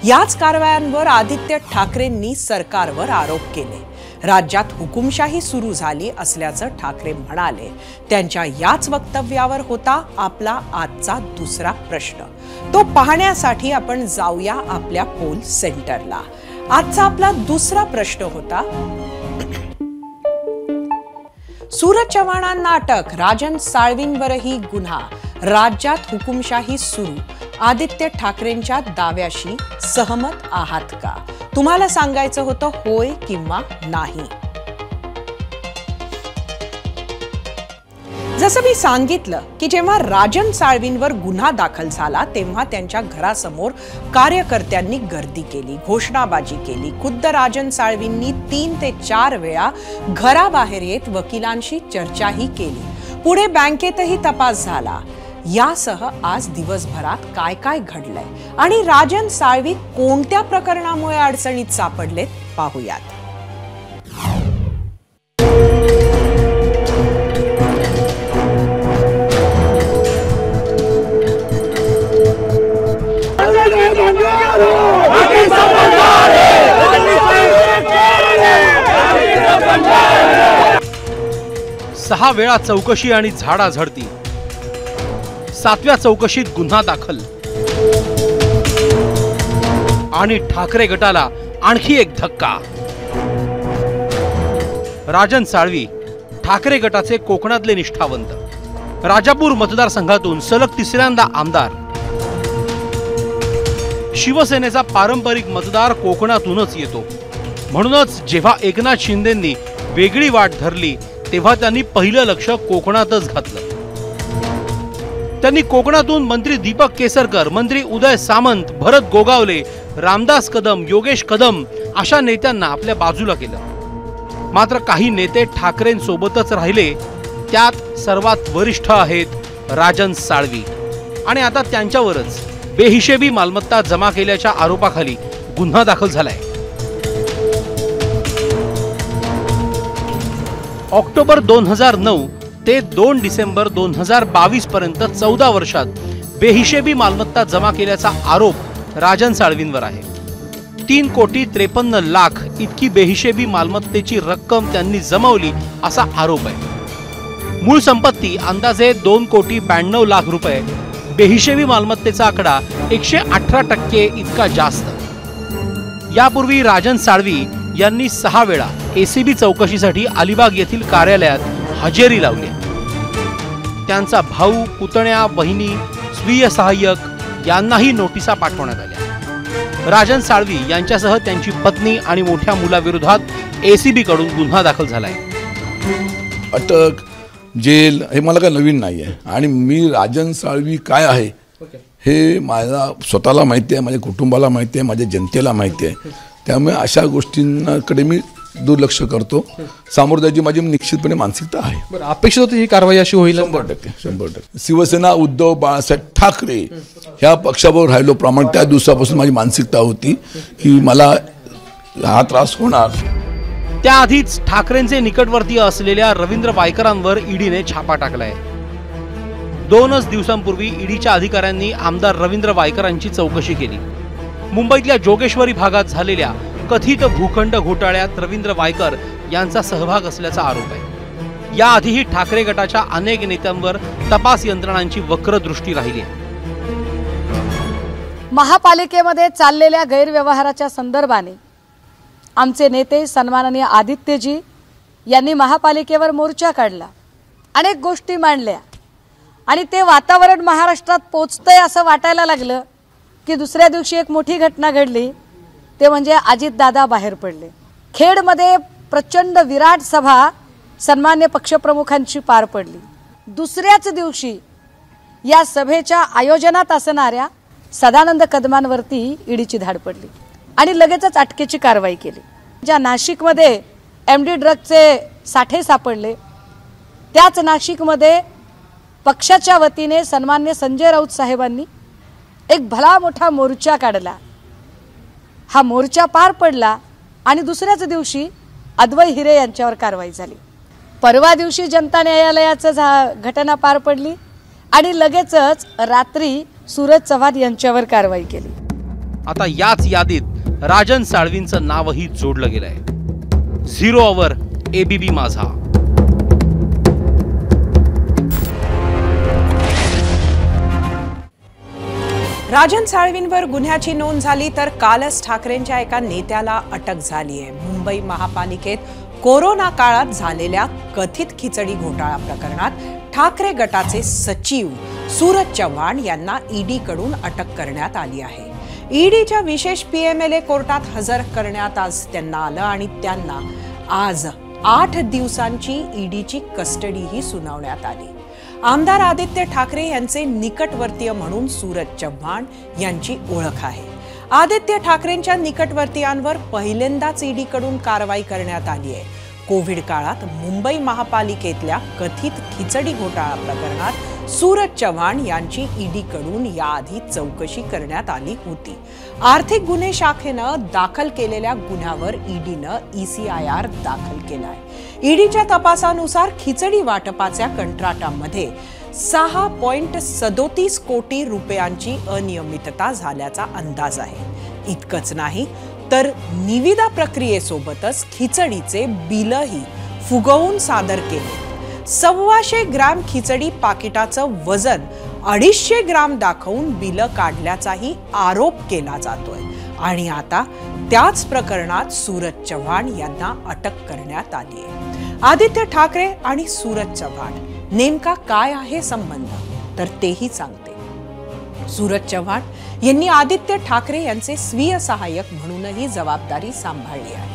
याच कारवायांवर आदित्य ठाकरेंनी सरकारवर आरोप केले। राज्यात हुकुमशाही सुरू झाली असल्याचं ठाकरे म्हणाले। त्यांच्या याच वक्तव्यावर होता आपला आजचा दुसरा प्रश्न। तो पाहण्यासाठी आपण जाऊया आपल्या पोल सेंटरला। आजचा आपला दुसरा प्रश्न होता, सूरज चव्हाणांना अटक, राजन साळवींवरही गुन्हा, राज्यात हुकुमशाही सुरू, आदित्य ठाकरेंच्या दाव्याशी सहमत आहात का? तुम्हाला सांगायचं होतं होय किंवा नाही। जसं मी सांगितलं की जेव्हा राजन साळवींवर गुन्हा दाखल झाला तेव्हा त्यांच्या घरासमोर कार्यकर्त्यांनी गर्दी केली, घोषणाबाजी केली। खुद्द राजन साळवींनी 3 ते 4 वेळा घराबाहेर येत वकिलांशी चर्चाही केली। पुढे बँकेतही तपास झाला। यासह आज दिवसभरात काय काय घडलंय आणि राजन साळवी कोणत्या प्रकरणामुळे अडचणीत सापडलेत पाहूयात। सहा वेळा चौकशी आणि झाडाझडती, 7व्या चौकशीत गुन्हा दाखल आणि ठाकरे गटाला आणखी एक धक्का। राजन साळवी ठाकरे गटाचे कोकणातले निष्ठावंत, राजापूर मतदारसंघातून सलग 3ऱ्यांदा आमदार। शिवसेनेचा पारंपरिक मतदार कोकणातूनच येतो, म्हणूनच जेव्हा एकनाथ शिंदेंनी वेगळी वाट धरली तेव्हा त्यांनी पहिलं लक्ष कोकणातच घातलं। त्यांनी कोकणातून मंत्री दीपक केसरकर, मंत्री उदय सामंत, भरत गोगावले, रामदास कदम, योगेश कदम अशा नेत्यांना आपल्या बाजूला केलं। मात्र काही नेते ठाकरेंसोबतच राहिले, त्यात सर्वात वरिष्ठ आहेत राजन साळवी आणि आता त्यांच्यावरच बेहिशेबी मालमत्ता जमा केल्याच्या आरोपाखाली गुन्हा दाखल झालाय। ऑक्टोबर 2009 ते 2 डिसेंबर 2022 पर्यंत 14 वर्षात बेहिशेबी मालमत्ता जमा केल्याचा आरोप राजन साळवींवर आहे। 3,53,00,000 इतकी बेहिशेबी मालमत्तेची रक्कम त्यांनी जमवली असा आरोप आहे। मूळ संपत्ती अंदाजे 2,92,00,000 रुपये, बेहिशेबी मालमत्तेचा आकडा 118% इतका जास्त। यापूर्वी राजन साळवी यांनी 6 वेळा एसीबी चौकशीसाठी अलिबाग येथील कार्यालयात हजेरी लावली। त्यांचा भाऊ, पुतण्या, बहिणी, स्वीय सहाय्यक यांनाही नोटिसा पाठवण्यात आल्या। राजन साळवी यांच्यासह त्यांची पत्नी आणि मोठ्या मुलाविरोधात एसीबी कडून गुन्हा दाखल झालाय। अटक, जेल हे मला काय नवीन नाही आहे आणि मी राजन साळवी काय आहे हे माझ्या स्वतःला माहिती आहे, माझ्या कुटुंबाला माहिती आहे, माझ्या जनतेला माहिती आहे। त्यामुळे अशा गोष्टींकडे मी दुर्लक्ष करतो। सामोरं जायची माझी निश्चितपणे मानसिकता आहे। अपेक्षित होती ही कारवाई अशी होईल? 100%। शिवसेना उद्धव बाळासाहेब ठाकरे ह्या पक्षाबरोबर राहिलो प्रामाणिक त्या दिवसापासून माझी मानसिकता होती की मला हा त्रास होणार। त्याआधीच ठाकरेंचे निकटवर्तीय असलेल्या रवींद्र वायकरांवर ईडीने छापा टाकलाय। 2च दिवसांपूर्वी ईडीच्या अधिकाऱ्यांनी आमदार रवींद्र वायकरांची चौकशी केली। मुंबईतल्या जोगेश्वरी भागात झालेल्या कथित भूखंड घोटाळ्यात रवींद्र वायकर यांचा सहभाग असल्याचा आरोप आहे। याआधीही ठाकरे गटाच्या अनेक नेत्यांवर तपास यंत्रणांची वक्रदृष्टी राहिली आहे। महापालिकेमध्ये चाललेल्या गैरव्यवहाराच्या संदर्भाने आमचे नेते सन्माननीय आदित्यजी यांनी महापालिकेवर मोर्चा काढला, अनेक गोष्टी मांडल्या आणि ते वातावरण महाराष्ट्रात पोचतंय असं वाटायला लागलं की दुसऱ्या दिवशी एक मोठी घटना घडली, ते म्हणजे अजितदादा बाहेर पडले। खेडमध्ये प्रचंड विराट सभा सन्मान्य पक्षप्रमुखांची पार पडली। दुसऱ्याच दिवशी या सभेच्या आयोजनात असणाऱ्या सदानंद कदमांवरती ईडीची धाड पडली आणि लगेचच अटकेची कारवाई केली। ज्या नाशिकमध्ये एमडी ड्रगचे साठे सापडले, त्याच नाशिकमध्ये पक्षाच्या वतीने सन्मान्य संजय राऊत साहेबांनी एक भला मोठा मोर्चा काढला। हा मोर्चा पार पडला आणि दुसऱ्याच दिवशी अद्वै हिरे यांच्यावर कारवाई झाली। परवा दिवशी जनता न्यायालयाचं घटना पार पडली आणि लगेचच रात्री सूरज चव्हाण यांच्यावर कारवाई केली। आता याच यादीत राजन साळवींचं नावही जोडलं गेलंय। 0 आवर एबीपी माझा। राजन साळवींवर गुन्ह्याची नोंद झाली तर कालच ठाकरेंच्या एका नेत्याला अटक झाली आहे। मुंबई महापालिकेत कोरोना काळात झालेल्या कथित खिचडी घोटाळा प्रकरणात ठाकरे गटाचे सचिव सूरज चव्हाण यांना ईडीकडून अटक करण्यात आली आहे। ईडीच्या विशेष पीएमएलए कोर्टात हजर करण्यात आज त्यांना आलं आणि त्यांना आज 8 दिवसांची ईडीची कस्टडीही सुनावण्यात आली। आमदार आदित्य ठाकरे यांचे निकटवर्तीय म्हणून सूरज चव्हाण यांची ओळख आहे। आदित्य ठाकरेंच्या निकटवर्तीयांवर पहिल्यांदाच ईडीकडून कारवाई करण्यात आली आहे। कोविड काळात मुंबई महापालिकेतल्या कथित खिचडी घोटाळा प्रकरणात सूरज चव्हाण यांची ईडीकडून याआधी चौकशी करण्यात आली होती। आर्थिक गुन्हे शाखेनं दाखल केलेल्या गुन्ह्यावर ईडीनं ECIR दाखल केलाय। ईडीच्या तपासानुसार खिचडी वाटपाच्या कंत्राटामध्ये 6.37 कोटी रुपयांची अनियमितता झाल्याचा अंदाज आहे। इतकंच नाही तर निविदा प्रक्रियेसोबतच खिचडीचे बिलही फुगवून सादर केले। 125 ग्रॅम खिचडी पाकिटाचं वजन 250 ग्रॅम दाखवून बिलं काढल्याचाही आरोप केला जातोय आणि आता त्याच प्रकरणात सूरज चव्हाण यांना अटक करण्यात आली आहे। आदित्य ठाकरे आणि सूरज चव्हाण नेमका काय आहे संबंध तर तेही सांगते। सूरज चव्हाण यांनी आदित्य ठाकरे यांचे स्वीय सहाय्यक म्हणूनही जबाबदारी सांभाळली आहे।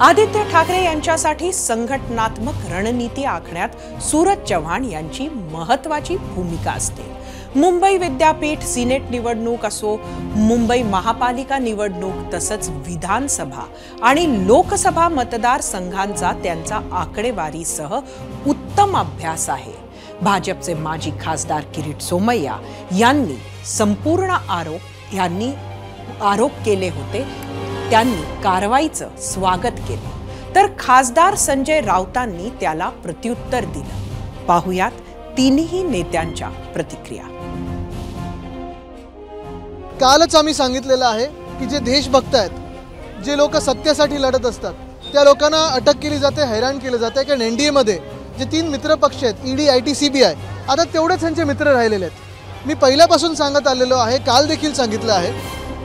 आदित्य ठाकरे यांच्यासाठी संघटनात्मक रणनीती आखण्यात सूरज चव्हाण यांची महत्त्वाची भूमिका असते। मुंबई विद्यापीठ सिनेट निवडणूक असो, मुंबई महापालिका निवडणूक, तसंच विधानसभा आणि लोकसभा मतदारसंघांचा त्यांचा आकडेवारीसह उत्तम अभ्यास आहे। भाजपचे माजी खासदार किरीट सोमय्या यांनी संपूर्ण आरोप केले होते, त्यांनी कारवाईचं स्वागत केलं तर खासदार संजय राऊतांनी त्याला प्रत्युत्तर दिलं। पाहुयात तिन्ही नेत्यांच्या प्रतिक्रिया। कालच आम्ही सांगितलेलं आहे की जे देशभक्त आहेत, जे लोक सत्तेसाठी लढत असतात, त्या लोकांना अटक केली जाते, हैराण केलं जाते। कारण NDA मध्ये जे 3 मित्र पक्ष आहेत, ED, IT, CBI, आता तेवढेच त्यांचे मित्र राहिलेले आहेत। मी पहिल्यापासून सांगत आलेलो आहे, काल देखील सांगितलं आहे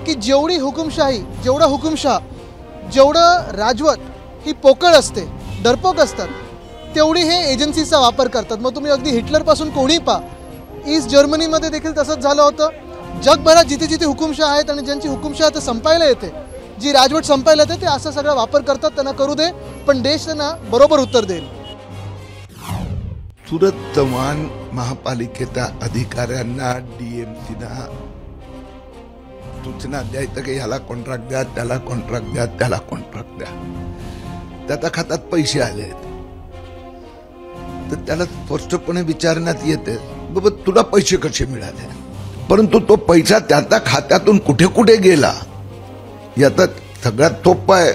की जेवढी हुकुमशाही, जेवढा हुकुमशाह, जेवढं राजवट ही पोकळ असते, डरपोक असतात, तेवढी हे एजन्सीचा वापर करतात। मग तुम्ही अगदी हिटलरपासून कोणी पहा, ईस्ट जर्मनीमध्ये देखील तसंच झालं होतं। जगभरात जिथे जिथे हुकुमशाह आहेत आणि ज्यांची हुकुमशाह आता संपायला येते, जी राजवट संपायला येते, ते असा सगळा वापर करतात। त्यांना करू दे, पण देश त्यांना बरोबर उत्तर देईल। सूरज चव्हाण महापालिकेच्या अधिकाऱ्यांना DMCना सूचना द्यायचं की ह्याला कॉन्ट्रॅक्ट द्या, त्याला कॉन्ट्रॅक्ट द्या, त्याला कॉन्ट्रॅक्ट द्या। त्याच्या खात्यात पैसे आले आहेत तर त्याला स्पष्टपणे विचारण्यात येते, बाबा तुला पैसे कसे मिळाले, परंतु तो पैसा त्याच्या खात्यातून कुठे कुठे गेला याचा सगळ्यात सोपं आहे।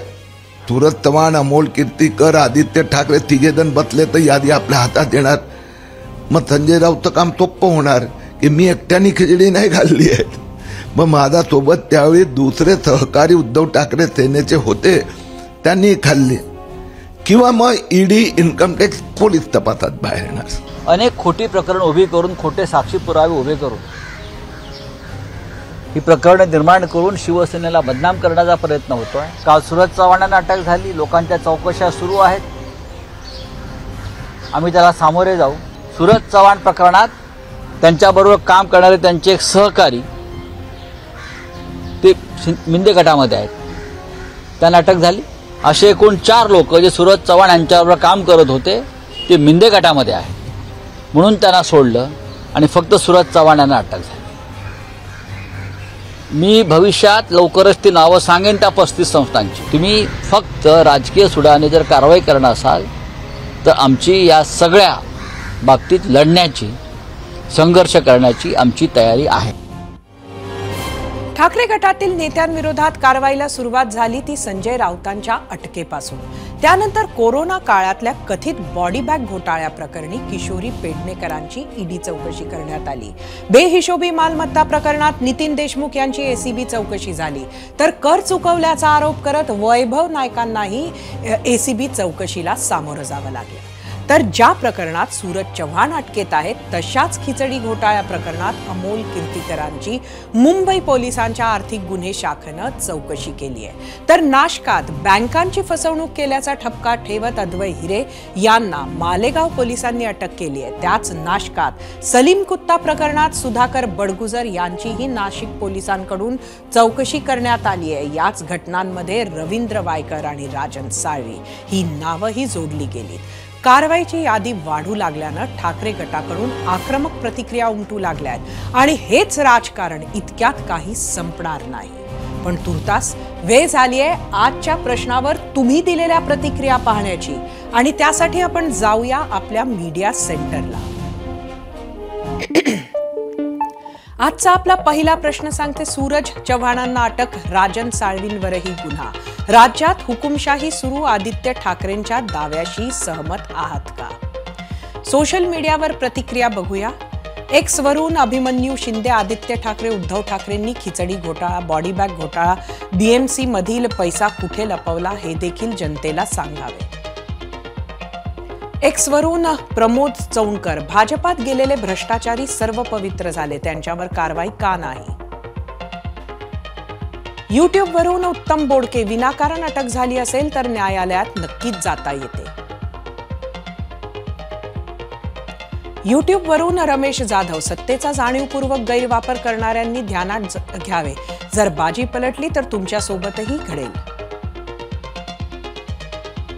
सूरज चव्हाण, अमोल कीर्तीकर, आदित्य ठाकरे तिघेजण बसले तर यादी आपल्या हातात येणार। मग संजय राऊतचं काम सोपं होणार की मी एकट्याने खिचडी नाही घालली आहे, मग माझ्यासोबत त्यावेळी दुसरे सहकारी उद्धव ठाकरे सेनेचे होते, त्यांनी खाल्ले, किंवा मग ईडी इन्कम टॅक्स पोलीस तपासात बाहेर येणार. अनेक खोटी प्रकरण उभी करून, खोटे साक्षी पुरावे उभे करून ही प्रकरणं निर्माण करून शिवसेनेला बदनाम करण्याचा प्रयत्न होतोय. काल सूरज चव्हाणांना अटक झाली, लोकांच्या चौकशा सुरू आहेत, आम्ही त्याला सामोरे जाऊ. सूरज चव्हाण प्रकरणात त्यांच्याबरोबर काम करणारे त्यांचे एक सहकारी ते मिंदे गटामध्ये आहेत, त्यांना अटक झाली. असे एकूण 4 लोक जे सूरज चव्हाण यांच्याबरोबर काम करत होते ते मिंदे गटामध्ये आहेत, म्हणून त्यांना सोडलं आणि फक्त सूरज चव्हाण यांना अटक झाली. मी भविष्यात लवकरच ती नावं सांगेन त्या 35 संस्थांची. तुम्ही फक्त राजकीय सुडाने जर कारवाई करणार असाल तर आमची या सगळ्या बाबतीत लढण्याची, संघर्ष करण्याची आमची तयारी आहे. ठाकरे गटातील नेत्यांविरोधात कारवाईला सुरुवात झाली ती संजय राऊतांच्या अटकेपासून. त्यानंतर कोरोना काळातल्या कथित बॉडी बॅग घोटाळ्याप्रकरणी किशोरी पेडणेकरांची ईडी चौकशी करण्यात आली. बेहिशोबी मालमत्ता प्रकरणात नितीन देशमुख यांची एसीबी चौकशी झाली, तर कर चुकवल्याचा आरोप करत वैभव नायकांनाही एसीबी चौकशीला सामोरं जावं लागलं. तर ज्या प्रकरणात सूरज चव्हाण अटकेत आहेत तशाच खिचडी घोटाळ्या प्रकरणात अमोल कीर्तीकरांची मुंबई पोलिसांच्या आर्थिक गुन्हे शाखेनं चौकशी केली आहे. तर नाशकात बँकांची फसवणूक केल्याचा ठपका ठेवत अद्वै हिरे यांना मालेगाव पोलिसांनी अटक केली आहे. त्याच नाशकात सलीम कुत्ता प्रकरणात सुधाकर बडगुजर यांचीही नाशिक पोलिसांकडून चौकशी करण्यात आली आहे. याच घटनांमध्ये रवींद्र वायकर आणि राजन साळवी ही नावंही जोडली गेली. कारवाईची यादी वाढू लागल्यानं ठाकरे गटाकडून आक्रमक प्रतिक्रिया उमटू लागल्या आहेत आणि हेच राजकारण इतक्यात काही संपणार नाही. पण तुर्तास वेळ झाली आहे आजच्या प्रश्नावर तुम्ही दिलेल्या प्रतिक्रिया पाहण्याची आणि त्यासाठी आपण जाऊया आपल्या मीडिया सेंटरला. आजचा आपला पहिला प्रश्न सांगते, सूरज चव्हाणांना अटक, राजन साळवींवरही गुन्हा. राज्यात हुकुमशाही सुरू, आदित्य ठाकरेंच्या दाव्याशी सहमत आहात का? सोशल मीडियावर प्रतिक्रिया बघूया. एक्स वरून अभिमन्यू शिंदे, आदित्य ठाकरे, उद्धव ठाकरेंनी खिचडी घोटाळा, बॉडी बॅग घोटाळा, बीएमसी मधील पैसा कुठे लपवला हे देखील जनतेला सांगावे. एक्स वरून प्रमोद चौंडकर, भाजपात गेलेले भ्रष्टाचारी सर्व पवित्र झाले, त्यांच्यावर कारवाई का नाही? युट्यूब वरून उत्तम बोडके, विनाकारण अटक झाली असेल तर न्यायालयात नक्कीच जाता येते. युट्यूब वरून रमेश जाधव, सत्तेचा जाणीवपूर्वक गैरवापर करणाऱ्यांनी ध्यानात घ्यावे, जर बाजी पलटली तर तुमच्या सोबतही घडेल.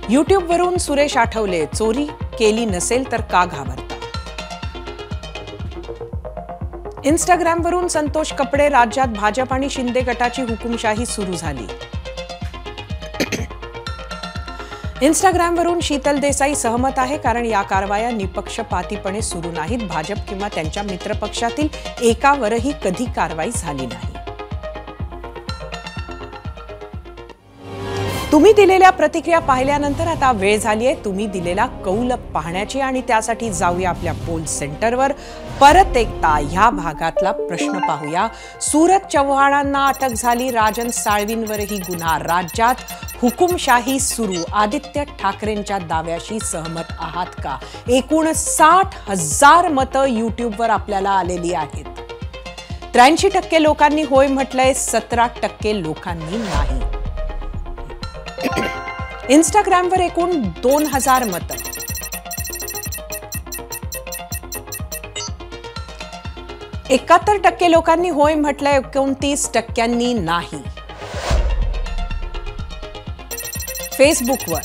युट्यूब वरून सुरेश आठवले, चोरी केली नसेल तर का घाबरता? इंस्टाग्राम वरून संतोष कपडे, राज्यात भाजप आणि शिंदे गटाची हुकुमशाही सुरू झाली. इंस्टाग्राम वरून शीतल देसाई, सहमत आहे, कारण या कारवाया निपक्षपातीपणे सुरू नाहीत. भाजप किंवा त्यांच्या मित्रपक्षातील एकावरही कधी कारवाई झाली नाही. तुम्ही दिलेल्या प्रतिक्रिया पाहिल्यानंतर आता वेळ झाली आहे तुम्ही दिलेला कौल पाहण्याची आणि त्यासाठी जाऊया आपल्या पोल सेंटरवर. परत एकदा ह्या भागातला प्रश्न पाहूया. सूरज चव्हाणांना अटक झाली, राजन साळवींवरही गुन्हा, राज्यात हुकुमशाही सुरू, आदित्य ठाकरेंच्या दाव्याशी सहमत आहात का? एकूण 60,000 मतं युट्यूबवर आपल्याला आलेली आहेत. 83% लोकांनी होय म्हटलंय, 17% लोकांनी नाही. इंस्टाग्रामवर एकूण 2000 मतं. एकाहत्तर 71% लोकांनी होय म्हटलंय, 29% नाही. फेसबुकवर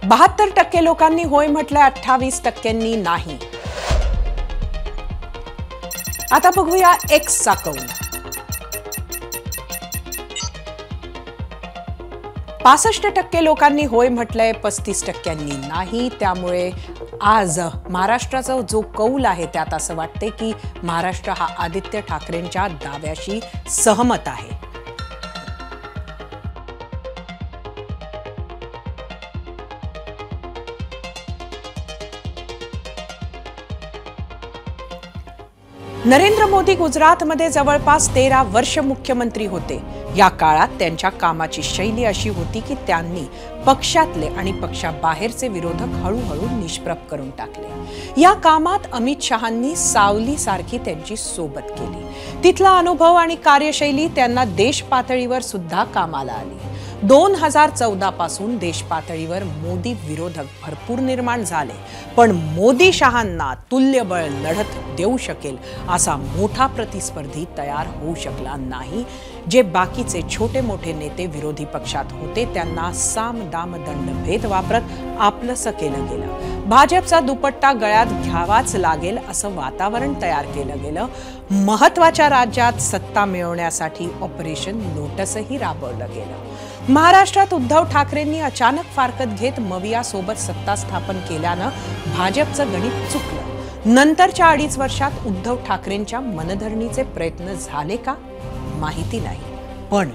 72% लोकांनी होय म्हटलंय, 28% नाही. आता बघूया एक्सचा कौल. 65% लोकांनी होय म्हटलंय, 35% नाही. त्यामुळे आज महाराष्ट्राचा जो कौल आहे त्यात असं वाटते की महाराष्ट्र हा आदित्य ठाकरेंच्या दाव्याशी सहमत आहे. नरेंद्र मोदी गुजरातमध्ये जवळपास 13 वर्ष मुख्यमंत्री होते. या काळात त्यांच्या कामाची शैली अशी होती की त्यांनी पक्षातले आणि पक्षाबाहेरचे विरोधक हळूहळू निष्प्रभ करून टाकले. या कामात अमित शहांनी सावलीसारखी त्यांची सोबत केली. तिथला अनुभव आणि कार्यशैली त्यांना देश पातळीवर सुद्धा कामाला आली. 2014 पासून देश पातळीवर मोदी विरोधक भरपूर निर्माण झाले, पण मोदी शहांना तुल्यबळ लढत देऊ शकेल असा मोठा प्रतिस्पर्धी तयार होऊ शकला नाही. जे बाकीचे छोटे मोठे नेते विरोधी पक्षात होते त्यांना साम दाम दंड भेद वापरत आपलंसं केलं गेलं. भाजपचा दुपट्टा गळ्यात घ्यावाच लागेल असं वातावरण तयार केलं गेलं. महत्वाच्या राज्यात सत्ता मिळवण्यासाठी ऑपरेशन लोटसही राबवलं गेलं. महाराष्ट्रात उद्धव ठाकरेंनी अचानक फारकत घेत मविया सोबत सत्ता स्थापन केल्यानं भाजपचं गणित चुकलं. नंतरच्या 2.5 वर्षात उद्धव ठाकरेंच्या मनधरणीचे प्रयत्न झाले का माहिती नाही, पण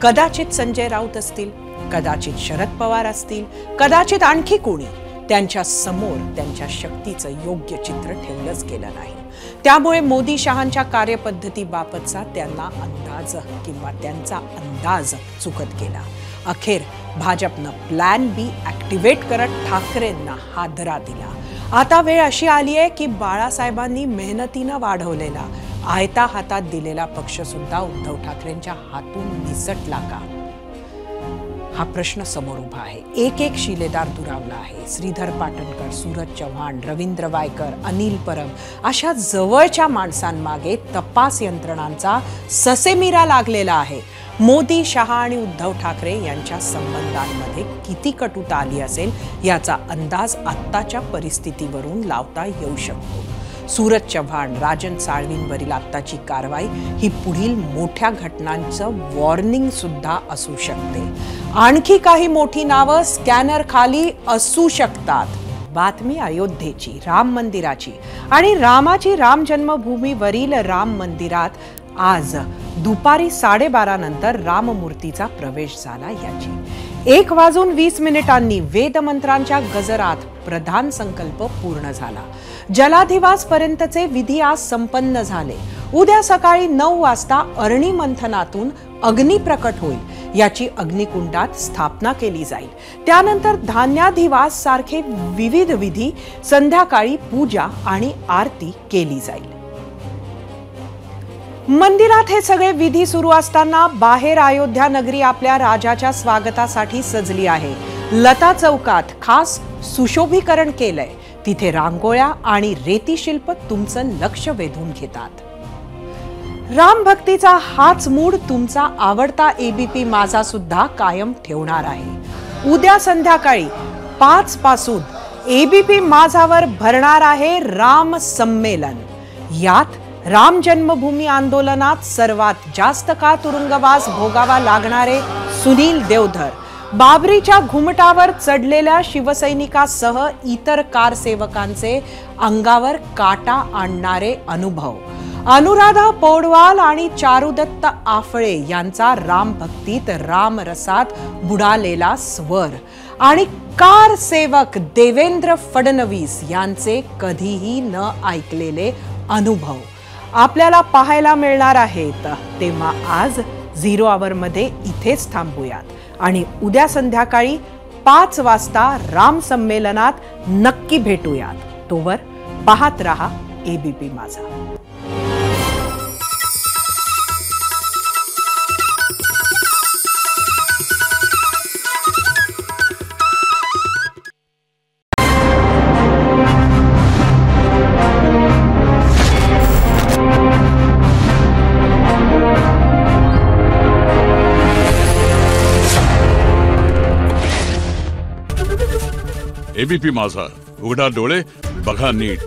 कदाचित संजय राऊत असतील, कदाचित शरद पवार असतील, कदाचित आणखी कोणी त्यांच्या समोर त्यांच्या शक्तीचं योग्य चित्र ठेवलंच गेलं नाही. त्यामुळे मोदी शहांच्या कार्यपद्धतीबाबतचा त्यांना अंदाज किंवा त्यांचा अंदाज चुकत गेला. अखेर भाजपनं प्लॅन बी ऍक्टिव्हेट करत ठाकरेंना हादरा दिला. आता वेळ अशी आली आहे की बाळासाहेबांनी मेहनतीनं वाढवलेला आयता हातात दिलेला पक्ष सुद्धा उद्धव ठाकरेंच्या हातून निसटला का, हा प्रश्न समोर उभा आहे. एक एक शिलेदार दुरावला आहे. श्रीधर पाटणकर, सूरज चव्हाण, रवींद्र वायकर, अनिल परब अशा जवळच्या माणसांमागे तपास यंत्रणांचा ससेमिरा लागलेला आहे. मोदी, शहा आणि उद्धव ठाकरे यांच्या संबंधांमध्ये किती कटुता आली असेल याचा अंदाज आत्ताच्या परिस्थितीवरून लावता येऊ शकतो. सूरज चव्हाण, राजन साळवींवरील आत्ताची कारवाई ही पुढील मोठ्या घटनांचं वॉर्निंग सुद्धा असू शकते. आणखी काही मोठी नावं स्कॅनर खाली असू शकतात. बातमी अयोध्येची, राम मंदिराची आणि रामाची राम जन्मभूमीवरील राम मंदिरात आज दुपारी 12:30 नंतर राममूर्तीचा प्रवेश झाला याची. 1:20 वेदमंत्रांच्या गजरात प्रधान संकल्प पूर्ण झाला. जलाधिवास पर्यंतचे विधी आज संपन्न झाले. उद्या सकाळी 9 वाजता अरणी मंथनातून अग्नी प्रकट होईल. याची अग्निकुंडात स्थापना केली जाईल. त्यानंतर धान्याधिवास सारखे विविध विधी, संध्याकाळी पूजा आणि आरती केली जाईल. मंदिरात हे सगळे विधी सुरू असताना बाहेर अयोध्या नगरी आपल्या राजाच्या स्वागतासाठी सजली आहे. लता चौकात खास सुशोभीकरण केलंय. तिथे रांगोळ्या आणि रेती शिल्प तुमचं लक्ष वेधून घेतात. राम भक्तीचा हाच मूड तुमचा आवडता एबीपी माझा सुद्धा कायम ठेवणार आहे. उद्या संध्याकाळी 5 पासून एबीपी माझावर भरणार आहे राम संमेलन. यात राम जन्मभूमी आंदोलनात सर्वात जास्त काळ तुरुंगवास भोगावा लागणारे सुनील देवधर, बाबरीच्या घुमटावर चढलेल्या शिवसैनिकासह इतर कारसेवकांचे अंगावर काटा आणणारे अनुभव, अनुराधा पौडवाल आणि चारुदत्त आफळे यांचा रामभक्तीत रामरसात बुडालेला स्वर आणि कारसेवक देवेंद्र फडणवीस यांचे कधीही न ऐकलेले अनुभव आपल्याला पाहायला मिळणार आहेत. तेव्हा आज 0 आवरमध्ये इथेच थांबूयात आणि उद्या संध्याकाळी 5 वाजता राम संमेलनात नक्की भेटूयात. तोवर पाहत रहा एबीपी माझा. एबीपी माझा, उघडा डोळे बघा नीट.